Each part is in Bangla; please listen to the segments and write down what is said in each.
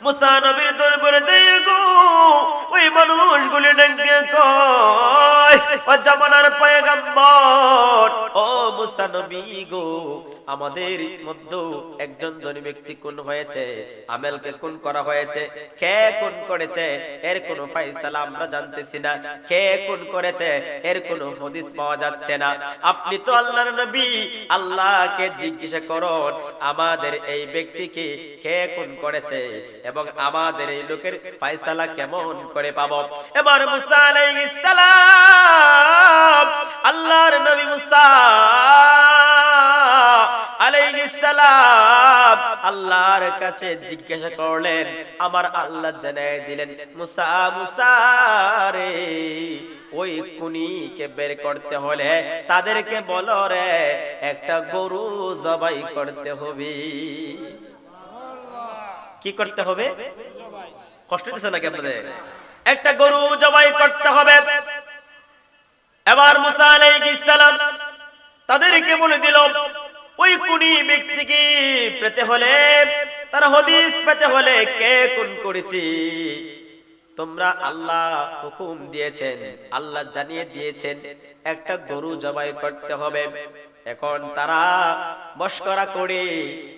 মুসা নবীর দরবারে যায় গো, ওই মানুষগুলি ডেকে কয়, ও জামানার পয়গম্বর, ও মুসা নবী গো, আমাদের মধ্যে একজন ধনী ব্যক্তি খুন হয়েছে, আমেলকে খুন করা হয়েছে। কে খুন করেছে এর কোনো ফয়সালা আমরা জানতেছি না, কে খুন করেছে এর কোনো হাদিস পাওয়া যাচ্ছে না। আপনি তো আল্লাহর নবী, আল্লাহকে জিজ্ঞাসা করুন আমাদের এই ব্যক্তিকে কে খুন করেছে এবং আমাদের এই লোকের ফয়সালা কেমন করে পাবো। এবার মুসা আলাইহিস সালাম, আল্লাহর নবী মুসা আলাইহিস সালাম আল্লাহর কাছে জিজ্ঞাসা করলেন, আমার আল্লাহ জানায় দিলেন, মুসা মুসা রে, ওই খুনিকে বের করতে হলে তাদেরকে বলো রে একটা গরু জবাই করতে হবে। কি করতে হবে? কষ্ট দিচ্ছে নাকি আপনাদের? একটা গরু জবাই করতে হবে। এবার মুসা আলাইহিস সালাম তাদেরকে বলে দিল, ওই খুনি ব্যক্তিকে পেতে হলে, তার হদিস পেতে হলে কে খুন করেছে তোমরা আল্লাহ হুকুম দিয়েছেন, আল্লাহ জানিয়ে দিয়েছেন একটা গরু জবাই করতে হবে। এখন তারা মশকরা করে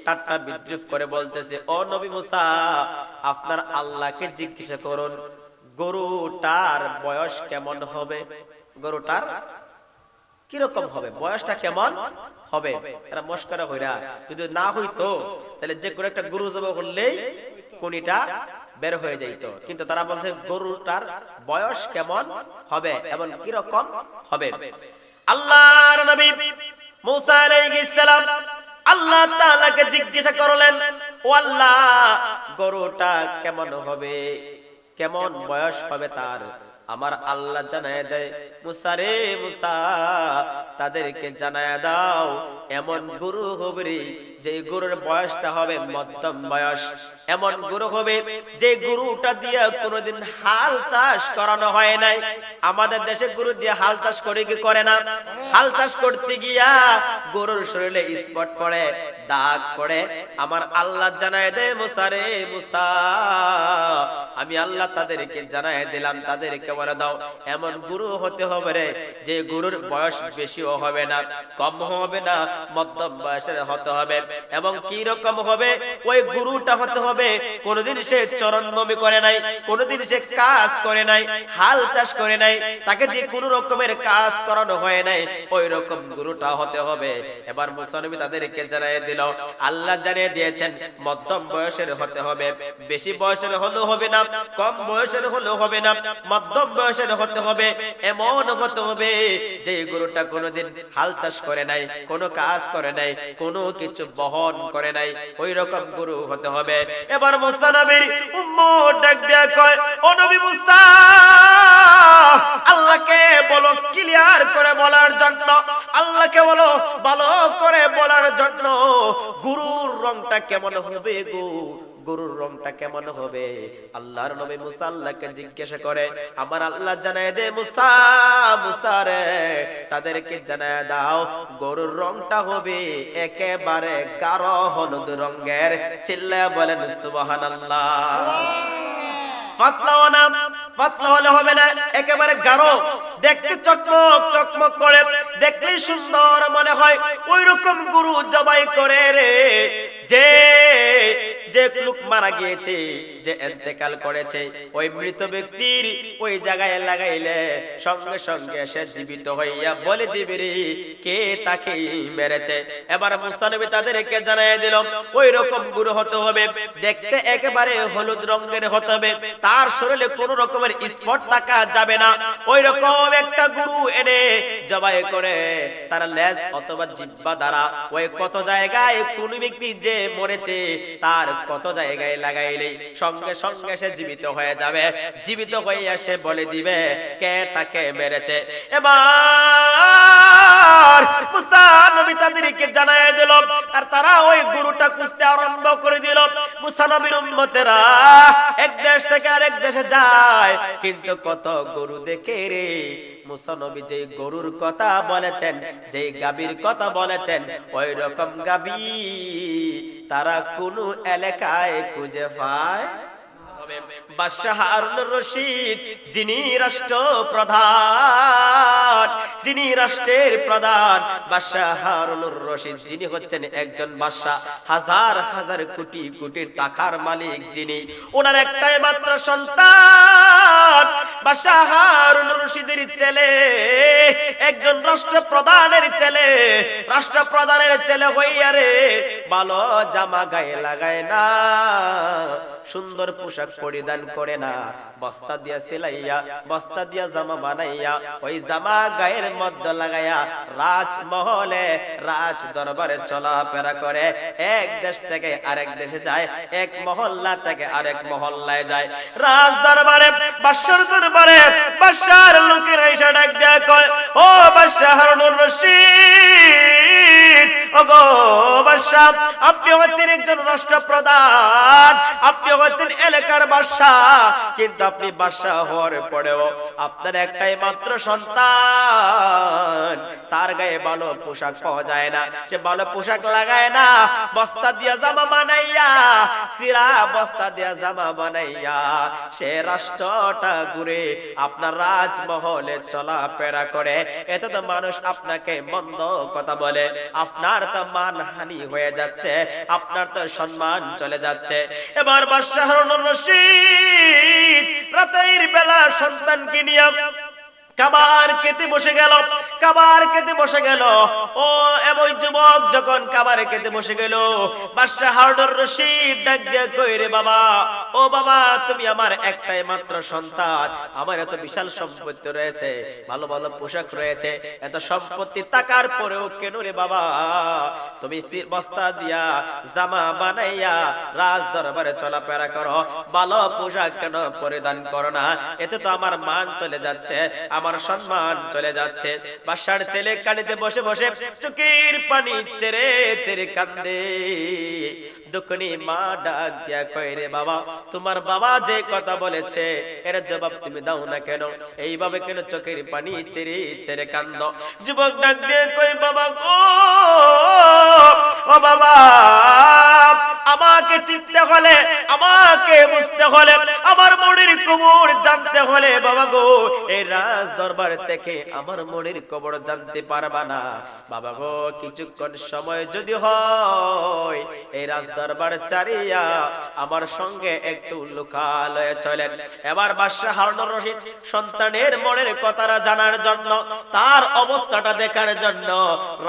ঠাট্টা বিদ্রুপ করে বলতেছে, ও নবী মুসা, আপনার আল্লাহকে জিজ্ঞাসা করুন গরুটার বয়স কেমন হবে, গরুটার কিরকম হবে, বয়সটা কেমন হবে। এরা মশকরা হইরা যদি না হইতো তাহলে যে কোনো একটা গরু জবাই করলেই কোনিটা বের হয়ে যাইত, কিন্তু তারা বলছে গরুটার বয়স কেমন হবে এবং কিরকম হবে। আল্লাহর নবী মুসা আলাইহিস সালাম আল্লাহ তাআলাকে জিজ্ঞাসা করলেন, ও আল্লাহ, গরুটা কেমন হবে, কেমন বয়স হবে তার। আমার আল্লাহ জানায় দেয়, মুসা রে মুসা, তাদেরকে জানায় দাও এমন গরু হবে রে যে গরুর বয়সটা হবে মধ্যম বয়স, এমন গরু হবে যে গরুটা দিয়ে কোনোদিন হাল চাষ করানো হয় নাই। আমাদের দেশে গরু দিয়ে হাল চাষ করে কি করে না? হাল চাষ করতে গিয়া গরুর শরীরে স্পট পড়ে, দাগ পড়ে। আমার আল্লাহ জানায় দেয়, মুসা রে মুসা, আমি আল্লাহ তাদেরকে জানায় দিলাম, তাদেরকে বলে দাও এমন গরু হতে হবে রে যে গরুর বয়স বেশিও হবে না, কম হবে না, মধ্যম বয়সের হতে হবে। এবং কি রকম হবে? ওই গরুটা হতে হবে কোনদিন সে চরণভূমি করে নাই, কোনদিন সে কাজ করে নাই, হাল চাষ করে নাই, তাকে দিয়ে কোন রকমের কাজ করানো হয় নাই, ওই রকম গরুটা হতে হবে। এবার মুসা নবী তাদেরকে জানিয়ে দিল, আল্লাহ জানিয়ে দিয়েছেন মধ্যম বয়সের হতে হবে, বেশি বয়সের হলেও হবে না, কম বয়সের হলেও হবে না, মধ্যম বয়সের হতে হবে। এমন হতে হবে যে গরুটা কোনোদিন হাল চাষ করে নাই, কোনো কাজ করে নাই, কোনো কিছু বহন করে নাই, ওই রকম গরু হতে হবে। এবার মুসা নবীর উম্মত ডাক দেয়া কয়, ও নবী মুসা, আল্লাহকে বলো ক্লিয়ার করে বলার জন্য, আল্লাহকে বলো ভালো করে বলার জন্য, গরুর রংটা কেমন হবে গো, গরুর রংটা কেমন হবে। আল্লাহর নবী মুসা আল্লাহকে জিজ্ঞাসা করে, আমার আল্লাহ জানায় দে, মুসা মুসা রে, তাদেরকে জানায় দাও গরুর রংটা হবে একেবারে গাঢ় হলুদ রঙের। চিল্লায়া বলেন সুবহানাল্লাহ। পাতলাও না, পাতলা হলে হবে না, একেবারে গাঢ়, দেখতে চকমক চকমক করে, দেখলেই সুন্দর মনে হয়, ওই রকম গরু জবাই করে রে যে যে লোক মারা গিয়েছে, যে ইন্তেকাল করেছে, ওই মৃত ব্যক্তির ওই জায়গায় লাগাইলে সঙ্গে সঙ্গে সে জীবিত হইয়া বলে দিবে রে কে তাকে মেরেছে। এবার মুসা নবী তাদেরকে জানায় দিল, ওই রকম গরু হতে হবে, দেখতে একেবারে হলুদ রঙের হতে হবে, তার শরীরে কোনো রকমের স্পট থাকা যাবে না, ওই রকম একটা গরু এনে জবাই করে তার লেজ অথবা জিহ্বা দ্বারা ওই কত জায়গায় কোন ব্যক্তি যে মরেছে তার কত জায়গায় লাগাইলে সঙ্গে সঙ্গে সে জীবিত হয়ে যাবে, জীবিত হইয়া সে বলে দিবে কে তাকে মেরেছে। এবার মুসা নবী তাদেরকে জানায় দিল, আর তারা ওই গরুটা খুঁজতে আরম্ভ করে দিল। মুসা নবীর উম্মতেরা এক দেশ থেকে আরেক দেশে যায়, কিন্তু কত গরু দেখে রে। মুসা নবী যে গরুর কথা বলেছেন, যে গাভীর কথা বলেছেন, ওই রকম গাভী তারা কোন এলাকায় খুঁজে পায় বাদশাহ হারুনুর রশিদ, যিনি রাষ্ট্রপ্রধান, যিনি রাষ্ট্রের প্রধান, বাদশাহ হারুনুর রশিদ, যিনি হচ্ছেন একজন বাদশাহ, হাজার হাজার কোটি কোটি টাকার মালিক, যিনি ওনার একটাই মাত্র সন্তান বাদশাহ হারুনুর রশিদের ছেলে, একজন রাষ্ট্রপ্রধানের ছেলে, রাষ্ট্রপ্রধানের ছেলে হইয়া রে ভালো জামা গায়ে লাগায় না, সুন্দর পোশাক পরিধান করে না, বস্তা দিয়া সিলাইয়া, বস্তা দিয়া জামা বানাইয়া, ওই জামা গায়ের মধ্যে লাগাইয়া রাজমহলে, রাজ দরবারে চলাফেরা করে, এক দেশ থেকে আরেক দেশে যায়, এক মহল্লা থেকে আরেক মহল্লায় যায়। রাজ দরবারে, বাদশার দরবারে বাদশার লোকেরা এসে ডাক দেয়া কয়, ও বাদশাহ হারুনুর রশিদ, ওগো বাদশাহ, আপনি হচ্ছেন একজন রাষ্ট্রপ্রধান, আপনি হচ্ছেন এলাকার বাদশাহ, কিন্তু আপনি বাদশাহ হওয়ার পরেও আপনার একটাই মাত্র সন্তান, তার গায়ে ভালো পোশাক পাওয়া যায় না, সে ভালো পোশাক লাগায় না, বস্তা দিয়া জামা বানাইয়া, সিরা বস্তা দিয়া জামা বানাইয়া সে রাষ্ট্রটা ঘুরে আপনার রাজমহলে চলাফেরা করে। এত তো মানুষ আপনাকে মন্দ কথা বলে, আপনার তো মানহানি হয়ে যাচ্ছে, আপনার তো সম্মান চলে যাচ্ছে। এবার বাদশাহ হারুনুর রশিদ রাতের বেলা সন্তানকে নিয়ে কাবার খেতে বসে গেল, কাবার খেতে বসে গেল। ও এমন যুবক যখন কাবার খেতে বসে গেল, বাদশাহ হারুনুর রশিদ ডাক দিয়ে কই, রে বাবা, ও বাবা, তুমি আমার একটাই মাত্র সন্তান, আমার এত বিশাল সম্পত্তি রয়েছে, ভালো ভালো পোশাক রয়েছে, এত সম্পত্তি থাকার পরেও কেন রে বাবা তুমি বস্তা দিয়া জামা বানাইয়া রাজ দরবারে চলাফেরা করো, ভালো পোশাক কেন পরিধান করো না? এতে তো আমার মান চলে যাচ্ছে, আমার সম্মান চলে যাচ্ছে। বাদশার ছেলে কানিতে বসে বসে চোখের পানি ছেড়ে ছেড়ে কাঁদে। দুঃখনি মা ডাক দিয়া কয়, রে বাবা, তোমার বাবা যে কথা বলেছে এর জবাব তুমি দাও না কেন? এইভাবে কেন চোখের পানি ছেড়ে ছেড়ে কাঁদো? যুবক ডাক দিয়ে কয়, বাবা গো, ও বাবা, আমাকে চিনতে হলে, আমাকে বুঝতে হলে, আমার মনের কবর জানতে হলে, বাবা গো, এই রাজ দরবার থেকে আমার মনের কবর জানতে পারবা না। বাবা গো, কিছুক্ষণ সময় যদি হয় এই রাজ দরবার চারিয়া আমার সঙ্গে একটু লোকালয়ে চলেন। এবার বাদশাহ হারুনুর রশিদ সন্তানের মনের কথাটা জানার জন্য, তার অবস্থাটা দেখার জন্য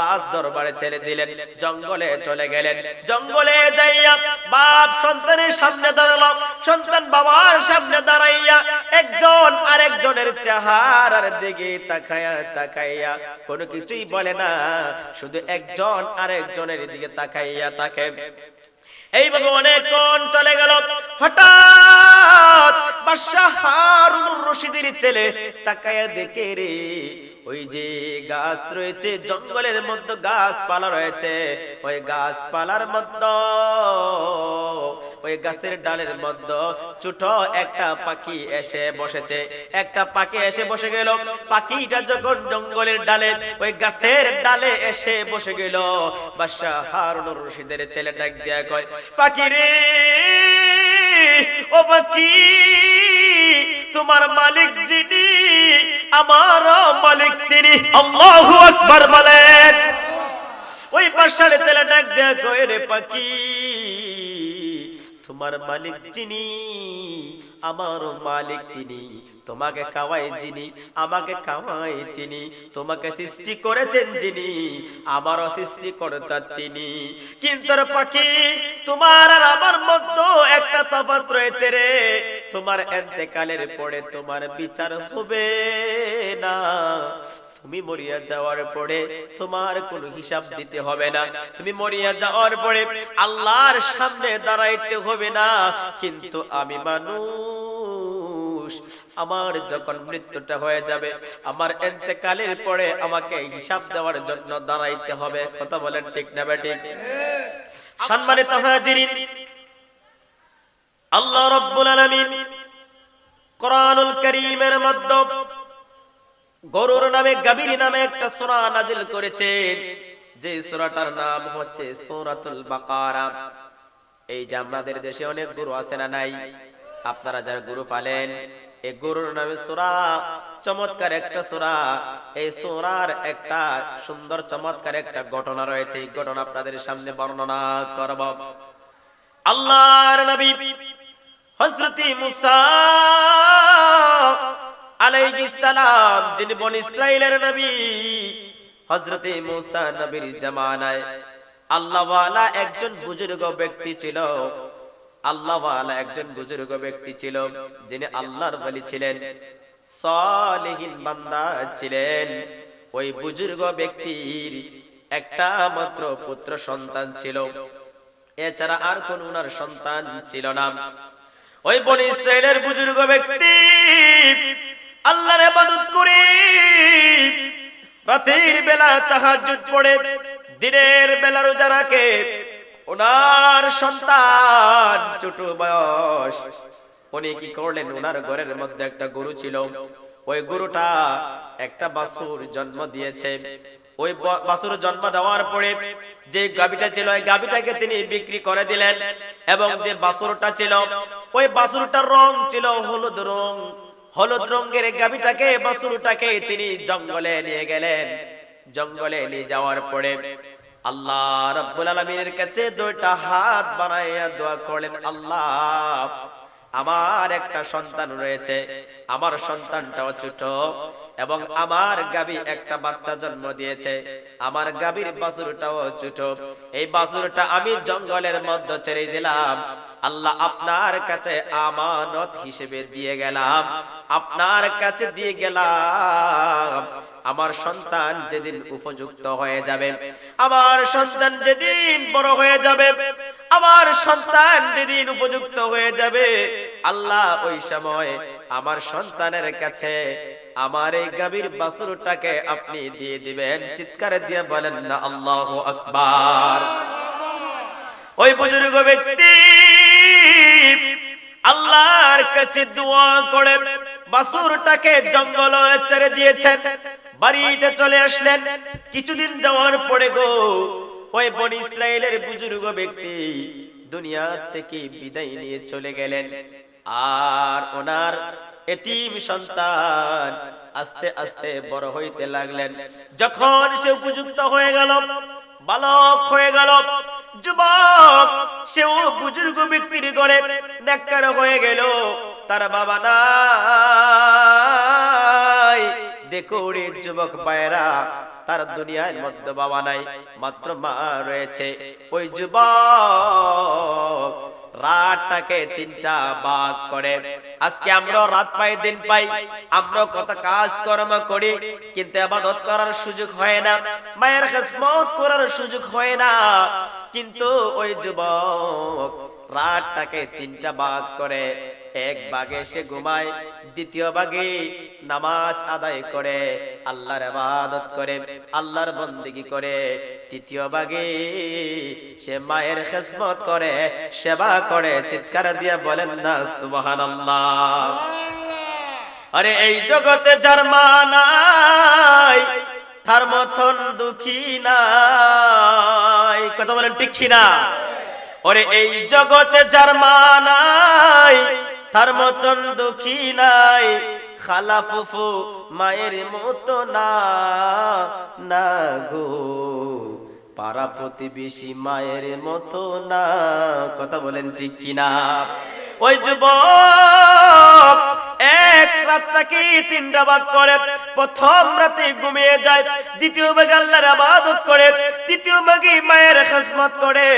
রাজ দরবারে ছেড়ে দিলেন, জঙ্গলে চলে গেলেন। জঙ্গলে যাইয়া বাপ সন্তানের সামনে দাঁড়ালো, সন্তান বাবার সামনে দাঁড়াইয়া একজন আরেকজনের চেহারার দিকে তাকায়া তাকাইয়া কোনো কিছুই বলে না, শুধু একজন আরেকজনের দিকে তাকাইয়া থাকে। এইভাবে অনেকক্ষণ চলে গেল। হঠাৎ বাদশাহ হারুনুর রশিদের ছেলে তাকায়া দেখে, রে ওই যে গাছ রয়েছে, জঙ্গলের মধ্যে গাছপালা রয়েছে, ওই গাছপালার মধ্যে, ওই গাছের ডালের মধ্যে ছোট একটা পাখি এসে বসেছে। একটা পাখি এসে বসে গেল। পাখিটা যখন জঙ্গলের ডালে, ওই গাছের ডালে এসে বসে গেল, বাদশাহ হারুনুর রশিদের ছেলে ডাক দিয়া কয়, পাখি রে, ও পাখি, তোমার মালিক যিনি আমার মালিক তিনি। আল্লাহু আকবার বলেন। ওই বাদশার ছেলে ডাক দেয়া কয়, রে পাখি, তোমার মালিক যিনি আমার মালিক তিনি, তোমাকে খাওয়াই যিনি আমাকে খাওয়াই তিনি, তোমাকে সৃষ্টি করেছেন যিনি আমারও সৃষ্টিকর্তা তিনি। কিন্তু রে পাখি, তোমার আর আমার মধ্যে একটা তফাৎ রয়েছে রে, তোমার ইন্তেকালের পরে তোমার বিচার হবে না, তুমি মরিয়া যাওয়ার পরে তোমার কোনো হিসাব দিতে হবে না, তুমি মরিয়া যাওয়ার পরে আল্লাহর সামনে দাঁড়াইতে হবে না। কিন্তু আমি মানুষ, আমার যখন মৃত্যুটা হয়ে যাবে, আমার ইন্তেকালের পরে আমাকে হিসাব দেওয়ার জন্য দাঁড়াইতে হবে। কথা বলেন ঠিক না বেঠিক? সম্মানিত হাজিরিন, আল্লাহ রাব্বুল আলামিন কোরআনুল কারীমের মধ্যে গরুর নামে, গাভীর নামে একটা সূরা নাযিল করেছেন, যে সূরাটার নাম হচ্ছে সূরাতুল বাকারা। এই যে আমাদের দেশে অনেক গরু আছে না নাই? আপনারা যারা গরু পালেন, এই গরুর নামে সূরা, চমৎকার একটা সূরা। এই সূরার একটা সুন্দর চমৎকার একটা ঘটনা রয়েছে, এই ঘটনা আপনাদের সামনে বর্ণনা করব। আল্লাহর নবী হযরত মুসা আলাইহিস সালাম, যিনি বনি ইসরাইলের নবী, হযরত মুসা নবীর জামানায় আল্লাহ ওয়ালা একজন বুজুর্গ ব্যক্তি ছিল। আল্লাহ ওয়ালা একজন বুজুর্গ ব্যক্তি ছিল, যিনি আল্লাহর ওলি ছিলেন, সালেহিন বান্দা ছিলেন। ওই বুজুর্গ ব্যক্তির একটা মাত্র পুত্র সন্তান ছিল, এছাড়া আর কোন উনার সন্তান ছিল না। ওই বনি ইসরাইলের বুজুর্গ ব্যক্তি আল্লাহর ইবাদত করে, রাতের বেলা তাহাজ্জুদ পড়ে, দিনের বেলা রোজা রাখে। ওনার সন্তান ছোট বয়স, উনি কি করলেন, ওনার ঘরের মধ্যে একটা গরু ছিল। ওই গরুটা একটা বাছুর জন্ম দিয়েছে। ওই বাছুর জন্ম দেওয়ার পরে যে গাভীটা ছিল, ওই গাভীটাকে তিনি বিক্রি করে দিলেন। এবং যে বাছুরটা ছিল, ওই বাছুরটার রং ছিল হলুদ রং। হলুদ রঙের গাভীটাকে, বাছুরটাকে তিনি জঙ্গলে নিয়ে গেলেন। জঙ্গলে নিয়ে যাওয়ার পরে আল্লাহ রাব্বুল আলামিনের কাছে দুইটা হাত বানাইয়া দোয়া করলেন, আল্লাহ, আমার একটা সন্তান রয়েছে, আমার সন্তানটাও ছোট, এবং আমার গাভী একটা বাচ্চা জন্ম দিয়েছে, আমার গাভীর বাছুরটাও ছোট। এই বাছুরটা আমি জঙ্গলের মধ্যে ছেড়ে দিলাম। আল্লাহ, আপনার কাছে আমানত হিসেবে দিয়ে গেলাম, আপনার কাছে দিয়ে গেলাম। আমার সন্তান যেদিন উপযুক্ত হয়ে যাবে, আমার সন্তান যেদিন বড় হয়ে যাবে, আমার সন্তান যেদিন উপযুক্ত হয়ে যাবে, আল্লাহ ওই সময় আমার সন্তানের কাছে আমার এই গাভীর বাছুরটাকে আপনি দিয়ে দিবেন। চিৎকার দিয়ে বলেন না আল্লাহু আকবার। ওই বুজুর্গ ব্যক্তি আল্লাহর কাছে দোয়া করে বাছুরটাকে জঙ্গলে ছেড়ে দিয়েছেন, বাড়িতে চলে আসলেন। কিছুদিন যাওয়ার পরে গো, ওই বনি ইসরাইলের বুজুর্গ ব্যক্তি দুনিয়া থেকে বিদায় নিয়ে চলে গেলেন। আর ওনার এতিম সন্তান আস্তে আস্তে বড় হইতে লাগলেন। যখন সে উপযুক্ত হয়ে গেল, বালক হয়ে গেল, যুবক, সেও বুজুর্গ ব্যক্তির ঘরে নেককার হয়ে গেল। তার বাবা নাই। দেখো রে যুবক ভাইরা, তার দুনিয়ার মধ্যে বাবা নাই, মাত্র মা রয়েছে। ওই যুবক রাতটাকে তিনটা ভাগ করে। আজকে আমরা রাত পাই, দিন পাই, আমরা কত কাজ কর্ম করি, কিন্তু ইবাদত করার সুযোগ হয় না, মায়ের খিদমত করার সুযোগ হয় না। কিন্তু ওই যুবক রাতটাকে তিনটা ভাগ করে। এক ভাগে সে ঘুমায়, দ্বিতীয় ভাগে নামাজ আদায় করে, আল্লাহর ইবাদত করে, আল্লাহর বন্দেগী করে, তৃতীয় ভাগে সে মায়ের খিদমত করে, সেবা করে। চিৎকার দিয়ে বলেন না সুবহানাল্লাহ। আরে এই জগতে যার মা নাই, তার মতন দুঃখী নাই। কথা বলেন ঠিক কি না? ওরে এই জগতে যার মা নাই, তার মতন দুঃখী নাই। খালা ফুফু মায়ের মতো না, না গো, পাড়া প্রতিবেশী মায়ের মতো না। কথা বলেন ঠিক কি না? ওই যুবক এক রাতটাকে তিনটা ভাগ করে। প্রথম রাতে ঘুমিয়ে যায়, দ্বিতীয় ভাগে আল্লাহর ইবাদত করে, তৃতীয় ভাগে মায়ের খিদমত করে।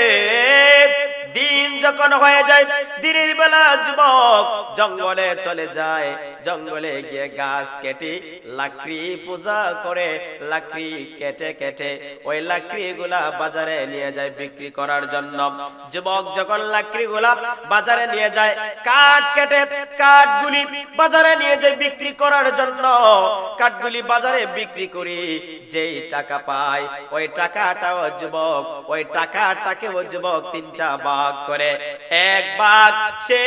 দিন যখন হয়ে যায়, দিনের বেলা যুবক জঙ্গলে চলে যায়। জঙ্গলে গিয়ে গাছ কেটে লাকড়ি পূজা করে, লাকড়ি কেটে কেটে ওই লাকড়ি গুলা বাজারে নিয়ে যায় বিক্রি করার জন্য। যুবক যখন লাকড়ি গুলা বাজারে নিয়ে যায়, কাঠ কেটে কাঠগুলি বাজারে নিয়ে যায় বিক্রি করার জন্য। কাঠগুলি বাজারে বিক্রি করে যেই টাকা পায়, ওই টাকাটাও যুবক, ওই টাকাটাকে ও যুবক তিনটা ভাগ করে। এক ভাগ সে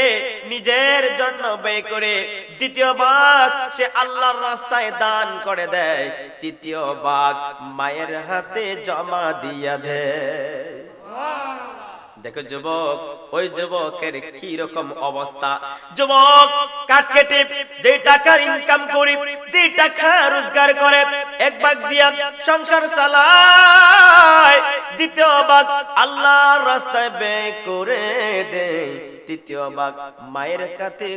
নিজের জন্য ব্যয় করে, দ্বিতীয় ভাগ সে আল্লাহর রাস্তায় দান করে দেয়, তৃতীয় ভাগ মায়ের হাতে জমা দিয়া দেয়। দেখো যুবক, ওই যুবকের কি রকম অবস্থা। যুবক কাঠ কেটে যে টাকা ইনকাম করি, যে টাকা রোজগার করে, এক ভাগ দিয়া সংসার চালায়, দ্বিতীয় ভাগ আল্লাহর রাস্তায় ব্যয় করে দেয়, তৃতীয় ভাগ মায়ের কাছে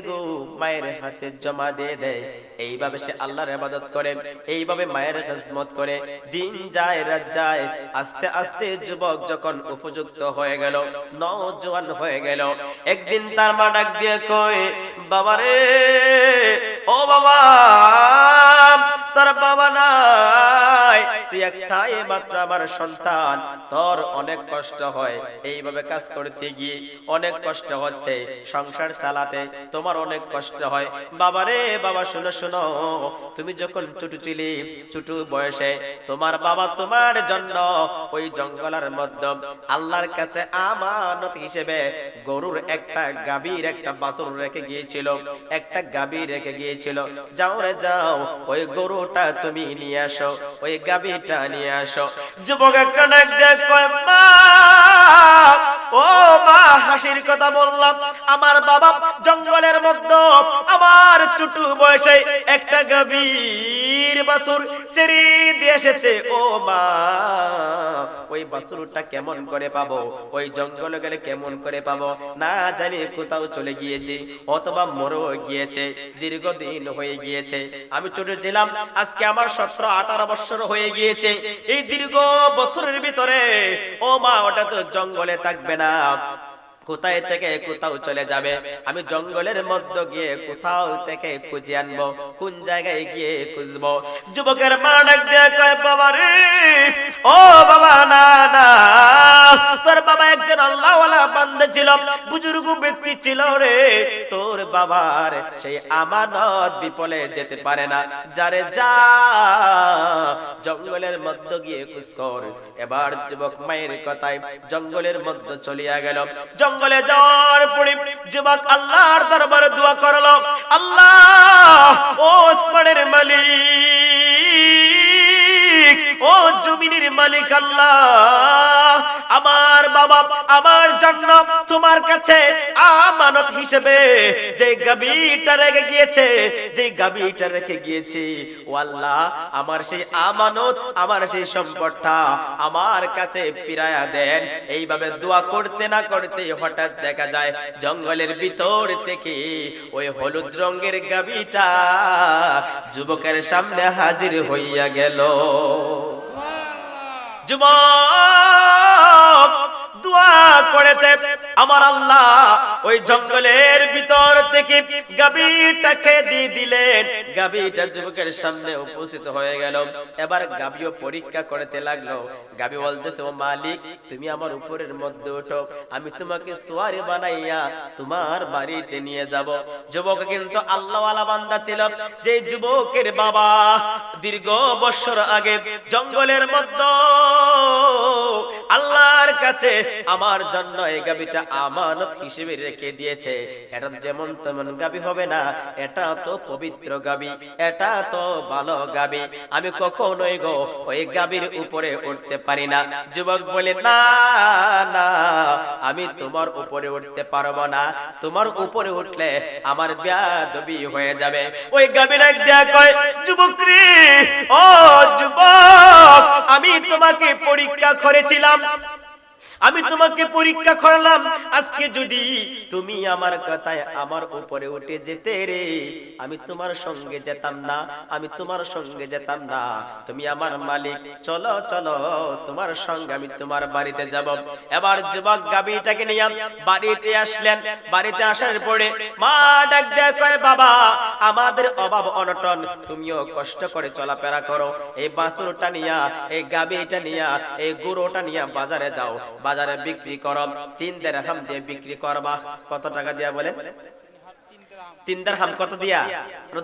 মায়ের হাতে জমা দিয়ে দেয়। এইভাবে সে আল্লাহর ইবাদত করে, এইভাবে মায়ের খিদমত করে, দিন যায় রাত যায়। আস্তে আস্তে যুবক যখন উপযুক্ত হয়ে গেল, নওজোয়ান হয়ে গেল, একদিন তার মা ডাক দিয়ে কয়, বাবারে, ও বাবা, তোর বাবা নাই, তুই একটাই মাত্র আমার সন্তান, তোর অনেক কষ্ট হয়, এইভাবে কাজ করতে গিয়ে অনেক কষ্ট হচ্ছে, সংসার চালাতে তোমার অনেক কষ্ট হয়। বাবারে, বাবা শোনো শোনো, তুমি যখন ছোট ছিলি, ছোট বয়সে তোমার বাবা তোমার জন্য ওই জঙ্গলের মধ্যে আল্লাহর কাছে আমানত হিসেবে গরুর একটা গাভীর একটা বাছুর রেখে গিয়েছিল, একটা গাভী রেখে গিয়েছিল। যাও রে যাও, ওই গরুটা তুমি নিয়ে আসো, ওই গাভীটা নিয়ে আসো। যুবক একটা ডাক দিয়ে কয়, মা, ও মা, হাসির কথা বললাম, আমার বাবা জঙ্গলের মধ্যে আমার ছোট বয়সে একটা গাভীর বাছুর ছেড়ে দিয়ে এসেছে। ও মা, ওই বাছুরটা কেমন করে পাবো, ওই জঙ্গলে গেলে কেমন করে পাবো, না জানি কোথাও চলে গিয়েছে অথবা মরেও গিয়েছে, দীর্ঘদিন হয়ে গিয়েছে। আমি ছোট ছিলাম, আজকে আমার 17-18 বছর হয়ে গিয়েছে। এই দীর্ঘ বছরের ভিতরে ও মা, ওটা তো জঙ্গলে থাকবে না, কোথায় থেকে কোথাও চলে যাবে। আমি জঙ্গলের মধ্যে গিয়ে কোথাও থেকে খুঁজে আনবো, কোন জায়গায় গিয়ে খুঁজবো। যুবকের মা ডাক দিয়ে কয়, বাবা রে, ও বাবা, না না, তোর বাবা একজন আল্লাহওয়ালা বান্দা ছিল, বুজুর্গ ব্যক্তি ছিল রে, তোর বাবার সেই আমানত বিপলে যেতে পারে না, যারে যা জঙ্গলের মধ্যে গিয়ে খুঁজ কর। এবার যুবক মায়ের কথায় জঙ্গলের মধ্যে চলিয়া গেল। জঙ্গলে যাওয়ার পরে যুবক আল্লাহর দরবারে দোয়া করলো, আল্লাহ, ও আসমানের মালিক, ও জমিনের মালিক, আল্লাহ, আমার বাবা আমার জন্য তোমার কাছে আমানত হিসেবে যে গাভীটা রেখে গিয়েছে, যে গাভীটা রেখে গিয়েছি, ও আল্লাহ, আমার সেই আমানত, আমার সেই সম্পদটা আমার কাছে ফিরায়া দেন। এইভাবে দোয়া করতে না করতে হঠাৎ দেখা যায় জঙ্গলের ভিতর থেকে ওই হলুদ রঙের গাভীটা যুবকের সামনে হাজির হইয়া গেল। যুবক দোয়া করেছে, আমার আল্লাহ ওই জঙ্গলের ভিতর থেকে গাভীটাকে দিয়ে দিলেন। গাভীটা যুবকের সামনে উপস্থিত হয়ে গেল। এবার গাভীও পরীক্ষা করতে লাগলো। গাভী বলতেছে, ও মালিক, তুমি আমার উপরের মধ্যে ওঠো, আমি তোমাকে সোয়ারি বানাইয়া তোমার বাড়িতে নিয়ে যাব। যুবক কিন্তু আল্লাহওয়ালা বান্দা ছিল। যে যুবকের বাবা দীর্ঘ বছর আগে জঙ্গলের মধ্যে আল্লাহর কাছে আমার জন্য এই গাভীটা আমানত হিসেবে রেখে দিয়েছে, এটা যেমন তেমন গাভী হবে না, এটা তো পবিত্র গাভী, এটা তো ভালো গাভী, আমি কখনোই গো ওই গাভীর উপরে উঠতে পারি না। যুবক বলে, না না, আমি তোমার উপরে উঠতে পারবো না, তোমার উপরে উঠলে আমার বেয়াদবি হয়ে যাবে। ওই গাভীর এক দেয়া কয়, যুবক রে, ও যুবক, আমি তোমাকে পরীক্ষা করেছিলাম, আমি তোমাকে পরীক্ষা করলাম, আজকে যদি তুমি আমার কথায় আমার উপরে উঠে যেতে রে, আমি তোমার সঙ্গে যেতাম না, আমি তোমার সঙ্গে যেতাম না, তুমি আমার মালিক, চলো চলো তোমার সঙ্গে আমি তোমার বাড়িতে যাব। এবার যুবক গাভীটাকে নিয়ে বাড়িতে আসলেন। বাড়িতে আসার পরে মা ডাক দেয়, কয়, বাবা, আমাদের অভাব অনটন, তুমিও কষ্ট করে চলাফেরা করো, এই বাছুরটা নিয়া, এই গাভীটা নিয়া, এই গরুটা নিয়া বাজারে যাও, বাজারে বিক্রি করো, 3 দিরহাম দিয়ে বিক্রি করবা। কত টাকা দিয়া বলেন? 3 দিরহাম। কত দিয়া?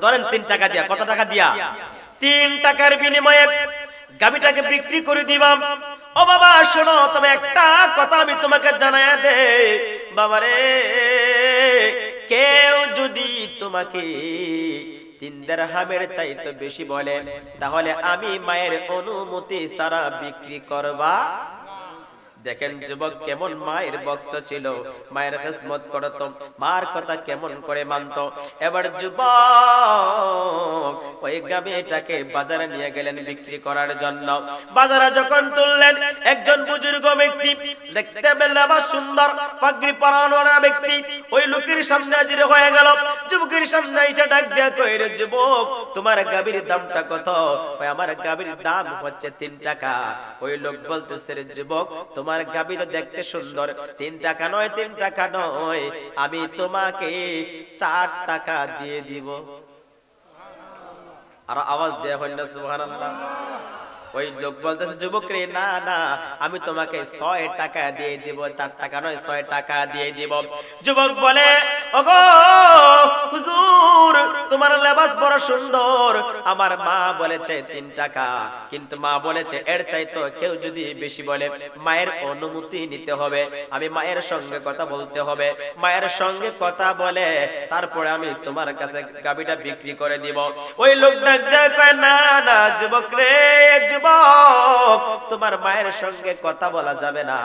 ধরেন 3 টাকা দিয়া। কত টাকা দিয়া? 3 টাকার বিনিময়ে গাভীটাকে বিক্রি করে দিবাম। ও বাবা শোনো, তবে একটা কথা আমি তোমাকে জানায়া দেই, বাবারে, কেউ যদি তোমাকে 3 দিরহামের চাইতে বেশি বলে, তাহলে আমি মায়ের অনুমতি ছাড়া বিক্রি করবা। দেখেন যুবক কেমন মায়ের ভক্ত ছিল, মায়ের খিদমত করত, মার কথা কেমন করে মানত। এবার যুবক ওই গাভীটাকে বাজারে নিয়ে গেলেন বিক্রি করার জন্য। বাজারে যখন তুললেন, একজন বুজুর্গ ব্যক্তি, দেখতে বেলা সুন্দর পাগড়ি পরানো ব্যক্তি ওই লোকের সামনে হাজির হয়ে গেল। যুবকের সামনে এসে ডাক দিয়া কইরে, যুবক তোমার গাভীর দামটা কত? ওই আমার গাভীর দাম হচ্ছে 3 টাকা। ওই লোক বলতেছে, রে যুবক তোমার গাভী তো দেখতে সুন্দর, 3 টাকা নয়, 3 টাকা নয়, আমি তোমাকে 4 টাকা দিয়ে দিব। আর আওয়াজ দেয়া হয় না সুবহানাল্লাহ। ওই লোক বলতেছে, যুবক রে না না, আমি তোমাকে 6 টাকা দিয়ে দিব, 4 টাকা নয় 6 টাকা দিয়ে দিব। যুবক বলে, ওগো হুজুর তোমার লেবাস বড় সুন্দর, আমার মা বলেছে 3 টাকা, কিন্তু মা বলেছে এর চাইতে কেউ যদি বেশি বলে মায়ের অনুমতি নিতে হবে, আমি মায়ের সঙ্গে কথা বলতে হবে, মায়ের সঙ্গে কথা বলে তারপরে আমি তোমার কাছে গাভীটা বিক্রি করে দিব। ওই লোক ডাক দেয় কয়, না না যুবক রে, যুবক তোমার মায়ের সঙ্গে কথা বলা যাবে না,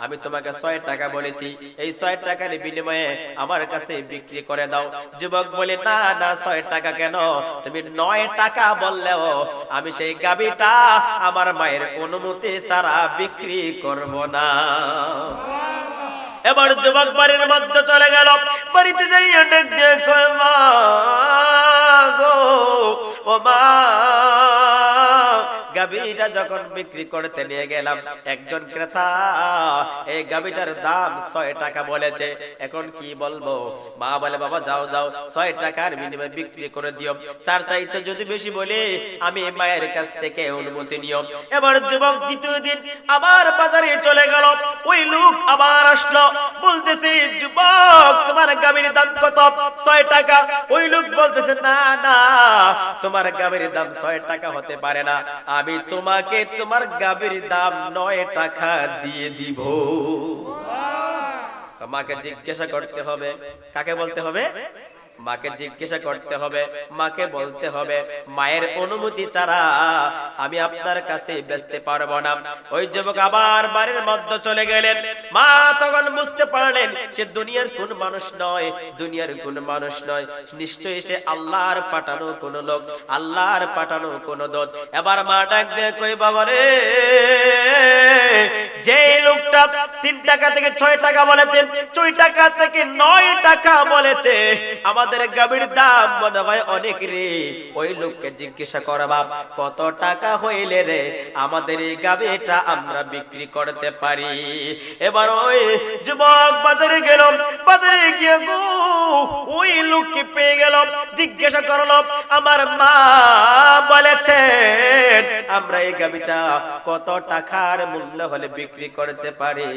আমি তোমাকে 6 টাকা বলেছি, এই 6 টাকার বিনিময়ে আমার কাছে বিক্রি করে দাও। যুবক বলে, না না 6 টাকা কেন, তুমি 9 টাকা বললেও আমি সেই গাভীটা আমার মায়ের অনুমতি ছাড়া বিক্রি করব না। এবার যুবক বাড়ির মধ্যে চলে গেল। বাড়িতে যাইয়া ডাক দিয়ে কয়, মা গো, ও মা, গাভীটা যখন বিক্রি করতে নিয়ে গেলাম, একজন ক্রেতা এই গাভীটার দাম 6 টাকা বলেছে, এখন কি বলবো? মা বলে, বাবা যাও যাও, 6 টাকার বিনিময়ে বিক্রি করে দিও, তার চাইতে যদি বেশি বলি আমি মায়ের কাছ থেকে অনুমতি নিও। এবার যুবক দ্বিতীয় দিন আবার বাজারে চলে গেল। ওই লোক আবার আসলো, বলতেছে, যুবক তোমার গাভীর দাম কত? 6 টাকা। ওই লোক বলতেছে, না না তোমার গাভীর দাম 6 টাকা হতে পারে না, আমি তোমাকে তোমার গাভীর দাম 9 টাকা দিয়ে দিব। মাকে জিজ্ঞাসা করতে হবে, কাকে বলতে হবে? মাকে জিজ্ঞাসা করতে হবে, মাকে বলতে হবে, মায়ের অনুমতি ছাড়া আমি আপনার কাছে বেচতে পারবো না। ওই যুবক আবার বাড়ির মধ্যে চলে গেলেন। মা তখন বুঝতে পারলেন সে দুনিয়ার কোন মানুষ নয়, দুনিয়ার কোন মানুষ নয়, নিশ্চয়ই সে আল্লাহর পাঠানো কোন লোক, আল্লাহর পাঠানো কোন দূত। এবার মা ডাক দিয়ে কই, বাবা রে, যে লোকটা 3 টাকা থেকে 6 টাকা বলেছে, 6 টাকা থেকে 9 টাকা বলেছে, আমাদের গাভীর দাম মনে হয় অনেক রে। ওই লোককে জিজ্ঞাসা করবা, কত টাকা হইলে রে আমাদের এই গাভীটা আমরা বিক্রি করতে পারি? এবার ওই যুবক বাজারে গেল। বাজারে গিয়ে গো ওই লোককে পেয়ে গেল, জিজ্ঞাসা করলো, আমার মা বলেছেন আমরা এই গাভীটা কত টাকার মূল্য হলে বিক্রি করতে পারি?